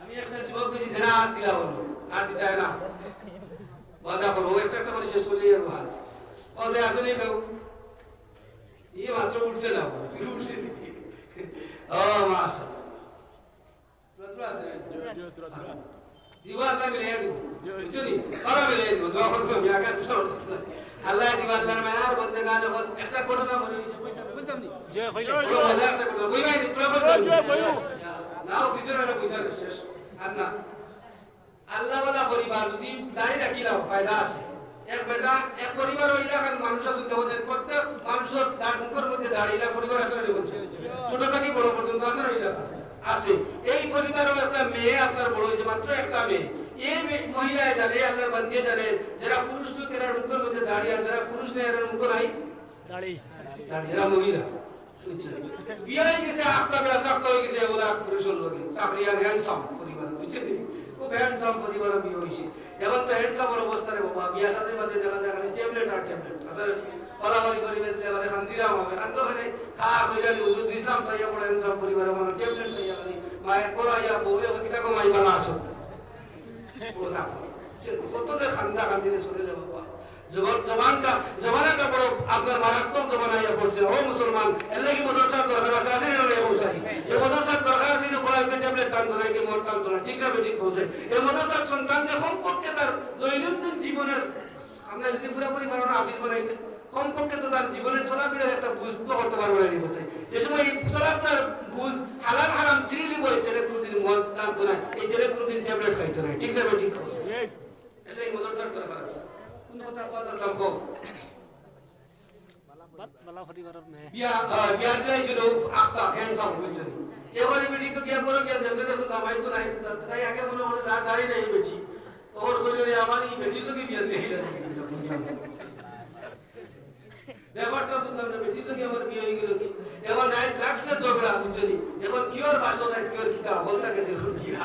আমি একটা যুবক কইছি যে রাত দিলা হলো আর দিতে হয় না বাধা করো একটা করে শেষ করলে আর ভাজ ও যে আসলে কেউ ये मात्र उठছে না উঠছে ও মাশাআল্লাহ তুরা আছে দিবা আল্লাহ মিলে দিব বুঝলি সারা মিলে দিব দোয়া করব আমি আগে আল্লাহ দিবা আল্লাহর মায়ার বন্দেগান হল একটা ঘটনা মনে হইছে কইতাম নি যে কইলো মজা একটা ঘটনা কই ভাই তুরা বল না অফিসার আর কইতার শেষ আর না আল্লাহ ওয়ালা পরিবার যদি দাঁড়ি রাখিলাও ফায়দা আছে এক বেটা এক পরিবার হইলা কারণ মানুষ আছে দেবদের প্রত্যেক মানুষের মুখের মধ্যে দাঁড়িলা পরিবার আছে না বলছে ছোট থেকে বড় পর্যন্ত আছে না হইলা আছে এই পরিবারও একটা মেয়ে আপনার বড় হইছে মাত্র একটা মেয়ে এই মহিলা জানে আল্লাহর বান্দিয়া জানে যারা পুরুষ লোকের মুখের মধ্যে দাঁড়িয়ে আর যারা পুরুষ নেই এর মুখ নাই দাঁড়ি এরা মহিলা বিয়ে হয়ে গেছে আত্মা বেসাক্ত হয়ে গেছে ওরা পুরুষের লোকে চাকরিয়ার হ্যান্ডসাম পরিবার বুঝছেন খুব হ্যান্ডসাম পরিবার বিয়ে হয়েছে এখন তো হ্যান্ডসামের অবস্থা রে বাবা বিয়া সাথে মধ্যে দেখা যায় খালি ট্যাবলেট আর ট্যাবলেট আসলে বলাবলি করিবে দিলে মানে খান দিরাম হবে খান তো মানে খাওয়া কইরা হুজুর ইসলাম চাইয়া পড়ে হ্যান্ডসাম পরিবার মানে ট্যাবলেট চাইয়া খালি মায়ের কোরাইয়া বউরে কিতা কো মাই বালা আসো ওটা কত যে খান্দা খান্দিরে চলে যাবে বাবা জবানটা বড় আপনার মারাত্মক জবান আইয়া পড়ছে ও মুসলমান এর লাগি মাদ্রাসার দরকার আছে আছে না এই বউসাই এই মাদ্রাসার দরকার আছে না পড়াইতে ট্যাবলেট টানতো না কি মোট টানতো না ঠিক না ঠিক বলছে এই মাদ্রাসার সন্তানকে সম্পর্কে তার দৈনন্দিন জীবনের আমরা যদি পুরোপুরি পারো না অফিস বানাইতে কমপক্ষে তো তার জীবনের চলাফেরার একটা বুঝ তো করতে পারবো না এই বসে যে সময় এই চলাফেরার বুঝ হালাল হারাম চিনি লিব এই ছেলে কোনোদিন মদ টানতো না এই ছেলে কোনোদিন ট্যাবলেট খাইতো না ঠিক না ঠিক বলছে এর লাগি মাদ্রাসার দরকার আছে কোন কথা বলতাম গো বিয়া বিয়া দিয়েছিল আক্কা ক্যান্সার হয়েছিল এবারে বেটি তো গিয়া করো গিয়া জঙ্গলে তো দামাই তো নাই তাই আগে মনে হলো দাঁড়ি নাই বেটি ওর কইলো রে আমার এই বেটির লোকে বিয়া দিয়ে ব্যাপারটা বুঝলাম না বেটির লোকে আমার বিয়ে হয়ে গেল কি এবার নাইট লাগছে ঝগড়া বুঝলি এখন কিওর বাসো না কিওর কিতা বলতা গেছে কিরা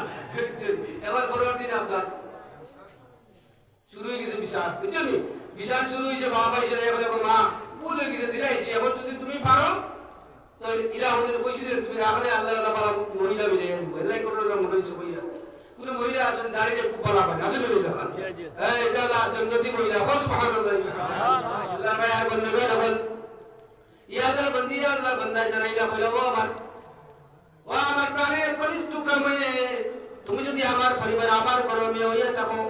এবার পরের দিন আপনার শুরু হয়ে গেছে বিচার বুঝলি বিচার শুরু হয়েছে বাবা ভাই ছেলে বলে মা ভুল হয়ে গেছে দিলাইছি এখন যদি তুমি পারো তো ইরা ওদের কইছিলেন তুমি রাখলে আল্লাহ আল্লাহ পালা মহিলা মিলে দেবো এলাই করে মনে হয়েছে বইয়া কোন মহিলা আছেন দাঁড়িয়ে খুব পালা পায় আসলে দেখান হ্যাঁ এটা জন্নতি মহিলা সুবহানাল্লাহ আল্লাহ মায়ার বন্ধগণ এখন ইয়াল্লাহর বন্দিরা আল্লাহ বান্দা জানাইলা বলে ও আমার প্রাণের কলিজ টুকরা মেয়ে তুমি যদি আমার পরিবার আমার ঘরের মেয়ে হইয়া থাকো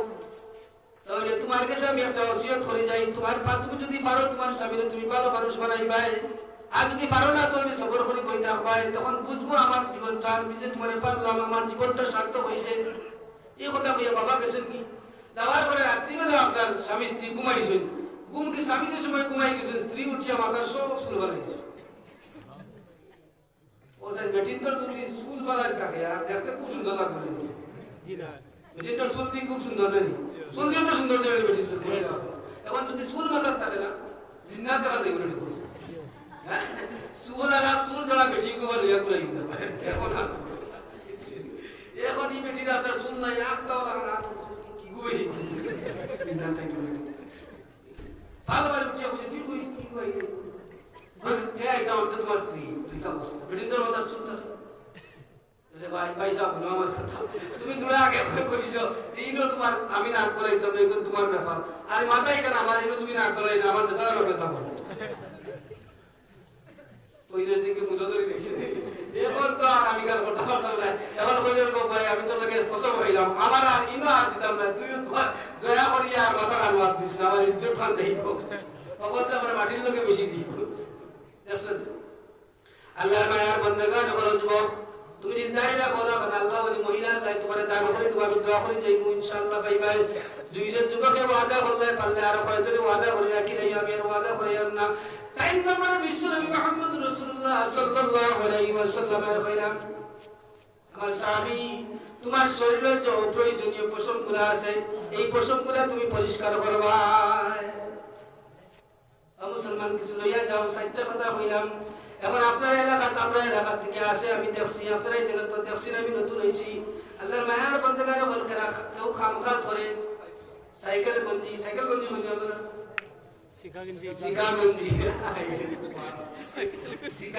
তাহলে তোমার কাছে আমি একটা ওসিয়ত করে যাই তুমি যদি পারো তোমার স্বামীকে তুমি ভালো মানুষ বানাইবাই আর যদি পারো না তাহলে সবর করে বই থাকবাই তখন বুঝবো আমার জীবনটা আমি যে তোমার পারলাম আমার জীবনটা সার্থক হয়েছে এই কথা কইয়া বাবা গেছেন কি যাওয়ার পরে রাত্রিবেলা আপনার স্বামী স্ত্রী ঘুমাইছেন ঘুমকে স্বামী যে সময় ঘুমাই গেছেন স্ত্রী উঠিয়া মাথার সব শুরু বানাইছে ও স্যার বেটিন তো যদি স্কুল বানাই থাকে আর দেখতে খুব সুন্দর লাগবে বেটিন তো চুল দিয়ে খুব সুন্দর নেই চুল দিয়ে তো সুন্দর দেবে বেটিন তো এখন যদি চুল মাথার থাকে না জিন্না তারা দেখবে চুল যারা বেটি কুমার লিয়া করে এখন এই বেটির আপনার চুল নাই আঁকটাও লাগে না কি গুবে ভালো বাড়ি উঠিয়া বসে ঠিক হয়েছে কি হয়ে তোমার স্ত্রী বেটিদের মাথার চুল থাকে ভাই ভাই সাহেব আমার কথা তুমি তোরা আগে করিস এইগুলো তোমার আমি নাক গলাইতাম না এগুলো তোমার ব্যাপার আর মাথায় কেন আমার এগুলো তুমি নাক গলাই না আমার যেটা ব্যাপার ওইদের দিকে মুলো ধরে গেছে এখন তো আর আমি কাল করতে পারতাম না এখন কইলেন গো ভাই আমি তোর লাগে কসম হইলাম আমার আর ইনো আর দিতাম না তুই দয়া করি আর মাথা আর মাত দিস না আমার ইজ্জত খান দেই অবস্থা আমরা মাটির লোকে বেশি দিই দেখছেন আল্লাহর মায়ার বন্দেগান বলো যুবক তুমি যদি দাঁড়িয়ে রাখো না কারণ আল্লাহ বলি মহিলা আল্লাহ তোমার দান করে তোমাকে দোয়া করে যাইবো ইনশাআল্লাহ ভাই ভাই দুইজন যুবকে ওয়াদা করলে পারলে আর কয়জনে ওয়াদা করে রাখি নাই আমি আর ওয়াদা করে না চার নম্বরে বিশ্বনবী মুহাম্মদ রাসূলুল্লাহ সাল্লাল্লাহু আলাইহি ওয়াসাল্লামের কইলাম আমার স্বামী তোমার শরীরের যে অপ্রয়োজনীয় পশমগুলো আছে এই পশমগুলো তুমি পরিষ্কার করবা মুসলমান কিছু লইয়া যাও সাইটটা কথা কইলাম এখন আপনার এলাকাতে আমরা এলাকা থেকে আসে আমি দেখছি আপনারাই দেখেন তো দেখছি আমি নতুন হয়েছি আল্লাহর মায়ার বন্দেগানে বলকে কেউ খামখাজ করে সাইকেল গঞ্জি বলি আপনারা শিখা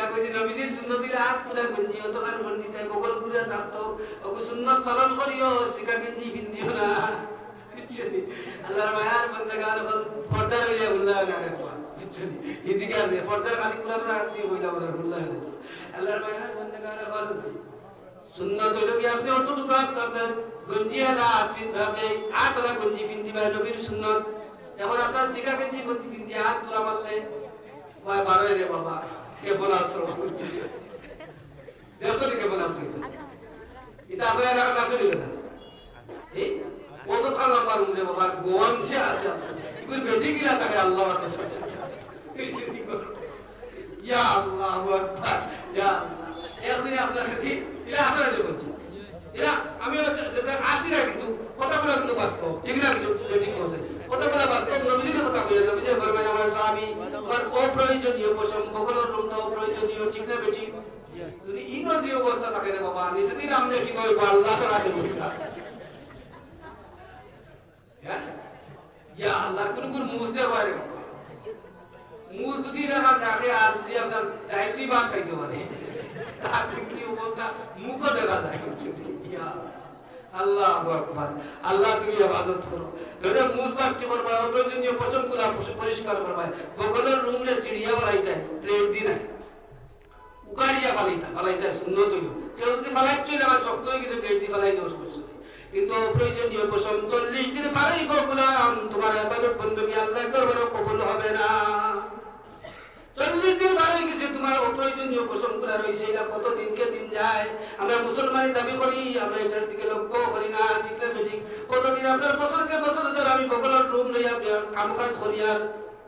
গঞ্জি নবীজির সুন্নতির হাত পুরা গঞ্জি অতকার বন্দিতে বগল পুরা থাকতো ওকে সুন্নত পালন করিও শিখা গঞ্জি পিন্দিও না আল্লাহর মায়ার বন্দেগান পর্দা হইলে উল্লাহ না এদিকে আছে পর্দার খালি পুরা রাত দিয়ে বইলা বলে উল্লাহ হয়েছে আল্লাহর মায়ার বন্দেগান বল সুন্নত হইল কি আপনি অতটুকু আপনার গঞ্জি আলা আপনি আতলা গঞ্জি পিন্দিবা নবীর সুন্নত এখন আপনার শিখা গঞ্জি পিন্দি হাত তোলা মারলে বারো রে বাবা কেবল আশ্রম করছে দেখো নি কেবল আশ্রম এটা আপনার এলাকাতে আছে না এই কত কাল আমার রে বাবা গোয়ান সে আছে এগুলো বেঁধে গিলা থাকে আল্লাহ ইয়া আল্লাহু আকবার ইয়া আল্লাহ একদিন আপনার কি এরা আসলে বলছে এরা আমি যেটা আসি না কিন্তু কথাগুলো কিন্তু বাস্তব ঠিক না কিন্তু ঠিক বলছে কথাগুলো বাস্তব নবীজির কথা কইয়া নবীজি ফরমায় আমার স্বামী আমার অপ্রয়োজনীয় পশম বগলের রুমটা অপ্রয়োজনীয় ঠিক না বেটি যদি ইনো যে অবস্থা থাকে রে বাবা নিষেধির আমনে কি কই আল্লাহ ছাড়া কেউ না হ্যাঁ ইয়া আল্লাহ কোন মুজ দে পারে মুজ যদি না কাটে আর যদি আপনার ডাইলি ভাত খাইতে পারে তার কি অবস্থা মুখ দেখা যায় ইয়া আল্লাহু আকবার আল্লাহ তুমি ইবাদত করো ধরে মুজ বাচ্চা করবা অপ্রয়োজনীয় পছন্দগুলো পরিষ্কার করবা বগলের রুমে চিড়িয়া বানাইতে প্লেট দি না উকাড়িয়া বানাইতে সুন্নত হইল কেউ যদি বানাইতে আমার শক্ত হয়ে গেছে প্লেট দি বানাইতে সমস্যা কিন্তু অপ্রয়োজনীয় পশম 40 দিন পারেই বললাম তোমার ইবাদত বندگی আল্লাহর দরবারে কবুল হবে না 40 দিন পারে গেছে তোমার অপ্রয়োজনীয় পশমগুলো রইছে এটা কত দিনকে দিন যায় আমরা মুসলমানি দাবি করি আমরা এটার দিকে লক্ষ্য করি না ঠিক না ঠিক কতদিন আপনার বছরকে বছর ধরে আমি বগলের রুম লইয়া কামকাজ করি আর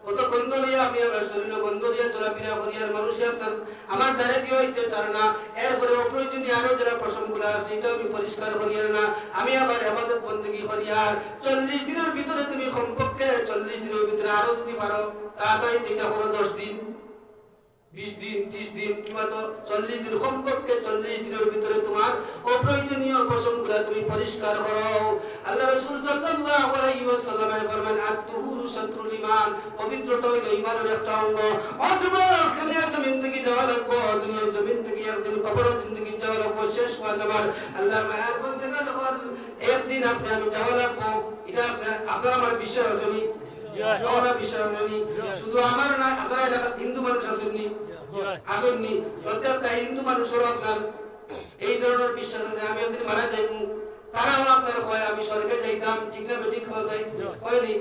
কত গন্ধ লিয়া আমি আমার শরীরে গন্ধ লিয়া চলাফেরা করি আর মানুষ আপনার আমার দ্বারা দিয়ে হইতে চায় না। এরপরে অপ্রয়োজনীয় আরো যারা প্রসঙ্গগুলো আছে এটাও আমি পরিষ্কার করি না। আমি আবার ইবাদত বন্দেগী করি আর 40 দিনের ভিতরে তুমি কমপক্ষে 40 দিনের ভিতরে আরো যদি পারো তাড়াতাড়ি এটা করো 10 দিন 20 দিন 30 দিন কিংবা তো 40 দিন কমপক্ষে 40 দিনের ভিতরে তোমার অপ্রয়োজনীয় প্রসঙ্গগুলো তুমি পরিষ্কার করো। আল্লাহ রাসূল সাল্লাল্লাহু আলাইহি ওয়াসাল্লাম ফরমান আত-তুহুরু শাতরুল ঈমান, পবিত্রতা হলো ঈমানের একটা অঙ্গ। অথবা দুনিয়ার জমিন থেকে যাওয়া লাগবে, দুনিয়ার জমিন থেকে একদিন কবরের জিন্দেগি যাওয়া লাগবে, শেষ হওয়া যাবার আল্লাহর মায়ার বন্দেগান হল একদিন আপনি আমি যাওয়া লাগবে। এটা আপনার আমার বিশ্বাস আছে নি? বিশ্বাস আছে নি? শুধু আমার না, আপনারা এলাকার হিন্দু মানুষ আসেননি আসেননি প্রত্যেকটা হিন্দু মানুষেরও আপনার এই ধরনের বিশ্বাস আছে আমি একদিন মারা যাইব। তারাও আপনার কয় আমি স্বর্গে যাইতাম, ঠিক না বেঠিক হয়নি?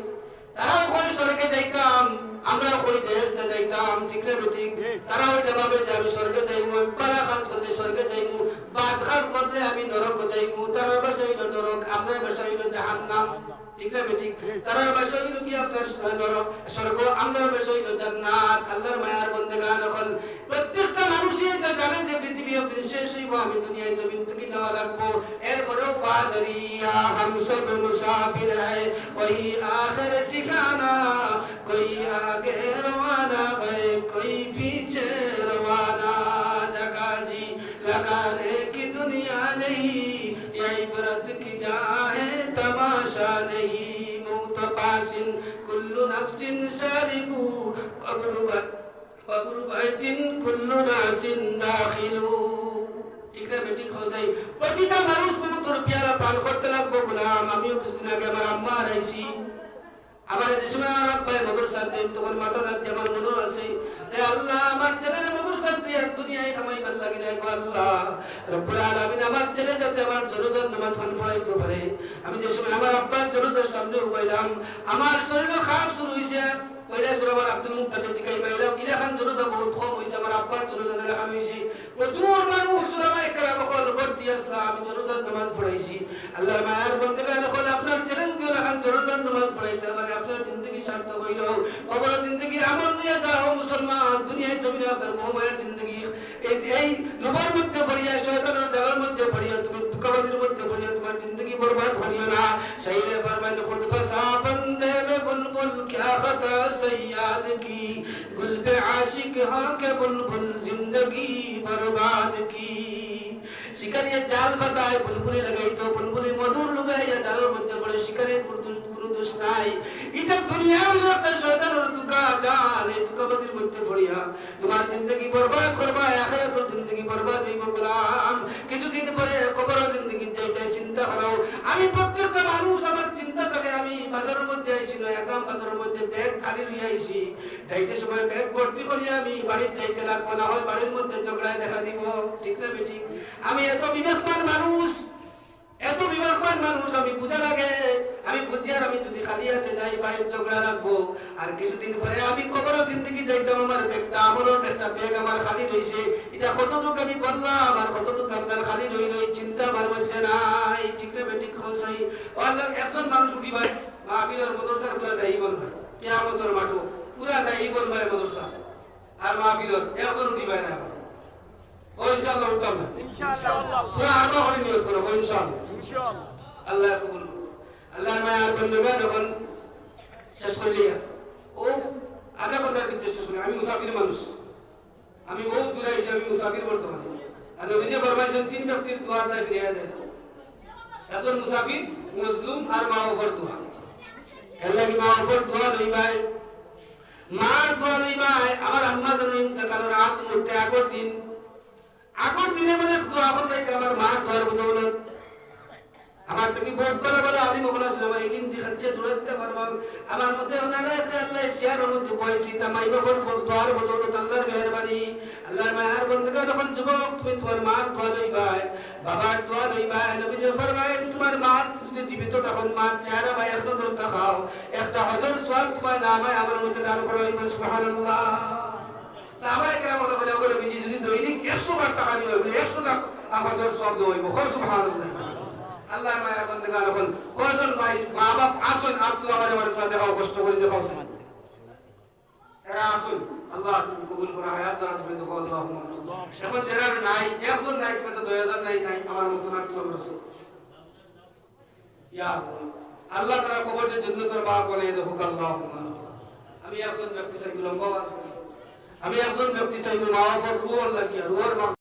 তারাও কয় স্বর্গে যাইতাম, আমরাও কই বেহেশতে যাইতাম, ঠিক না বেঠিক? তারাও এটা ভাবে যে আমি স্বর্গে যাইব, পারা কাজ করলে স্বর্গে যাইব, বাদ খান করলে আমি নরক যাইব। তারার ভাষা হইল নরক, আপনার ভাষা হইল জাহান্নাম, ঠিক না বেঠিক? তারার ভাষা হইল কি আপনার স্বর্গ, আমরার ভাষা হইল জান্নাত। আল্লাহর মায়ার বন্দেগান হল প্রত্যেকটা মানুষই এটা জানে যে পৃথিবী একদিন শেষ হইব, আমি দুনিয়ায় জমিন থেকে যাওয়া লাগবো। এরপরেও বাদরিয়া হাম সব মুসাফির হ্যায় ওই আখির ঠিকানা, কোই আগে রওয়ানা হয় কোই পিছে রওয়ানা, জগা জি लगाने की दुनिया नहीं, ये इबरत की जहाँ है तमाशा नहीं, मौत पासिन कुल्लु नफ्सिन शारिबू, कब्र बैतिन कुल्लु नासिन दाखिलू। ঠিক না বেঠিক হইছে? প্রতিটা মানুষ মৌতের পেয়ালা পান করতে লাগবো। গোলাম আমিও কিছুদিন আগে আমার আম্মা হারাইছি। আমার যে সময় আমার আব্বাই মাদ্রাসার দেন তখন মাথা রাখতে আমার মনে আছে আল্লাহ আমার ছেলের মাদ্রাসার দিয়ে দুনিয়ায় কামাই ভাল লাগে না গো আল্লাহ রব্বুল আলামিন আমার ছেলে যাতে আমার জনাজার নামাজ খান পড়াইতে পারে। আমি যে সময় আমার আব্বার জনাজার সামনে উবাইলাম আমার শরীরে খারাপ শুরু হইছে। কইলা শুরু আমার আব্দুল মুক্তাকে জিগাই পাইলাম ইলাখান জনাজা বহুত কম হইছে, আমার আব্বার জনাজা দেখানো হইছে। প্রচুর মানুষ উলামায়ে কেরাম কল ভর্তি আসলা, আমি জনাজার নামাজ পড়াইছি। আল্লাহর মায়ার বন্দেগান হল আপনার ছেলে যদি ইলাখান জনাজার নামাজ পড়াইতে পারে আপনার জিন্দেগি সার্থক হইল। কবরের জিন্দেগি আমল নিয়ে যাও মুসলমান, দুনিয়ায় জমিনে আপনার মোহমায়ার জিন্দেগি এই লোভের মধ্যে পড়িয়া শয়তানের জালের মধ্যে পড়িয়া তুমি ধোঁকাবাজির মধ্যে পড়িয়া তোমার জিন্দেগি বরবাদ করিও না। শাইরে ফরমায় খুদ ফসা বন্দে মে বুলবুল क्या खता सयाद की, गुल पे आशिक हाँ के बुलबुल जिंदगी बर्बाद की। शिकारिया जाल बताए बुलबुली लगाई तो बुलबुली मधुर लुभाई या जालों मध्य पड़े शिकारी কোনো দোষ নাই। এটা দুনিয়ার একটা শয়তানের দুকা জাল, এই দুকাবাজির মধ্যে পড়িয়া তোমার জিন্দেগি বরবাদ করবা, আখিরাতের জিন্দেগি বরবাদ হইব। গোলাম কিছুদিন পরে কবরের জিন্দেগি যাইতে চিন্তা করো। আমি প্রত্যেকটা মানুষ আমার চিন্তা থাকে আমি বাজারের মধ্যে আইছি না, একদম বাজারের মধ্যে ব্যাগ খালি লইয়া আইছি, যাইতে সময় ব্যাগ ভর্তি করিয়া আমি বাড়ির যাইতে লাগবো, না হয় বাড়ির মধ্যে ঝগড়ায় দেখা দিব, ঠিক না বেঠিক? আমি এত বিবেকবান মানুষ, এত বিবেকবান মানুষ, আমি বুঝা লাগে আমি বুঝিয়ার আমি যদি খালি হাতে যাই বাড়ির ঝগড়া লাগবো। আর কিছুদিন পরে আমি কবরের জিন্দেগি যাইতাম, আমার ব্যাগটা আমলের একটা ব্যাগ আমার খালি রইছে। এটা কতটুকু আমি বললাম আর কতটুকু আপনার খালি রইল এই চিন্তা আমার মধ্যে নাই, ঠিক না বেঠিক? খোঁজাই আল্লাহ একজন মানুষ উঠিবাই মাহফিলের মাদ্রাসার পুরা দায়ী বলবে, কিয়ামতের মাঠও পুরা দায়ী বলবে মাদ্রাসা আর মাহফিলের একজন উঠিবাই না। ও ইনশাআল্লাহ উঠতাম না, ইনশাআল্লাহ পুরা আরো করে নিয়ত করব ইনশাআল্লাহ, ইনশাআল্লাহ আল্লাহ কবুল। আল্লাহর মায়ার বন্ধুরা যখন শেষ করলিয়া ও আধা ঘন্টার ভিতরে শেষ করলি। আমি মুসাফির মানুষ, আমি বহুত দূরে আইছি, আমি মুসাফির বর্তমানে। আর নবীজি ফরমাইছেন 3 ব্যক্তির দোয়া আল্লাহ ফিরিয়ে দেয়, একজন মুসাফির, মজলুম আর মা ওপর দোয়া। আল্লাহ কি মা ওপর দোয়া লইবাই, মার দোয়া লইবাই। আমার আম্মা যেন ইন্তেকালের আগ মুহূর্তে আগর দিনে মানে দোয়া করলে আমার মার দোয়ার বদৌলত আমার থেকে বহুত বড় বড় আলিম ওগুলো আছে, আমার এলিম দিখাচ্ছে দূরে দিতে পারবো। আমার মধ্যে ওনারা একটা আল্লাহ শেয়ারের মধ্যে বয়সী তা মাই বাবার দোয়ার বদৌলত আল্লাহর মেহরবানি। আল্লাহর মায়ার বন্ধুরা যখন যুবক তুমি তোমার মার দোয়া লইবাই, বাবার দোয়া লইবাই, নবী যে ফরমায়েন তোমার মা যদি জীবিত তখন মার চেহারা বা এক নজর তাকাও, একটা হজর সওয়াব তোমার নামায় আমার মধ্যে দান করো, সুবহানাল্লাহ। সাহাবায়ে কেরাম বলে ওগুলো বিজি যদি দৈনিক 100 বার টাকা নিবে বলে 100 লাখ হজর সওয়াব হইব, সুবহানাল্লাহ। আল্লাহর মায়া বন্দেগান এখন কয়জন ভাই মা বাপ আসুন আব্দুল্লাহ আমার দেখাও, কষ্ট করে দেখাও। যারা নাই একজন নাই কত 2000 নাই নাই আমার মত না চল রসুল ইয়া আল্লাহ তাআলা কবরের জান্নাতের বাগ বানিয়ে দেবো আল্লাহুম্মা আমি একজন ব্যক্তি চাই লম্বা আমি একজন ব্যক্তি চাই মাওয়াফর রুহ লাগিয়া রুহর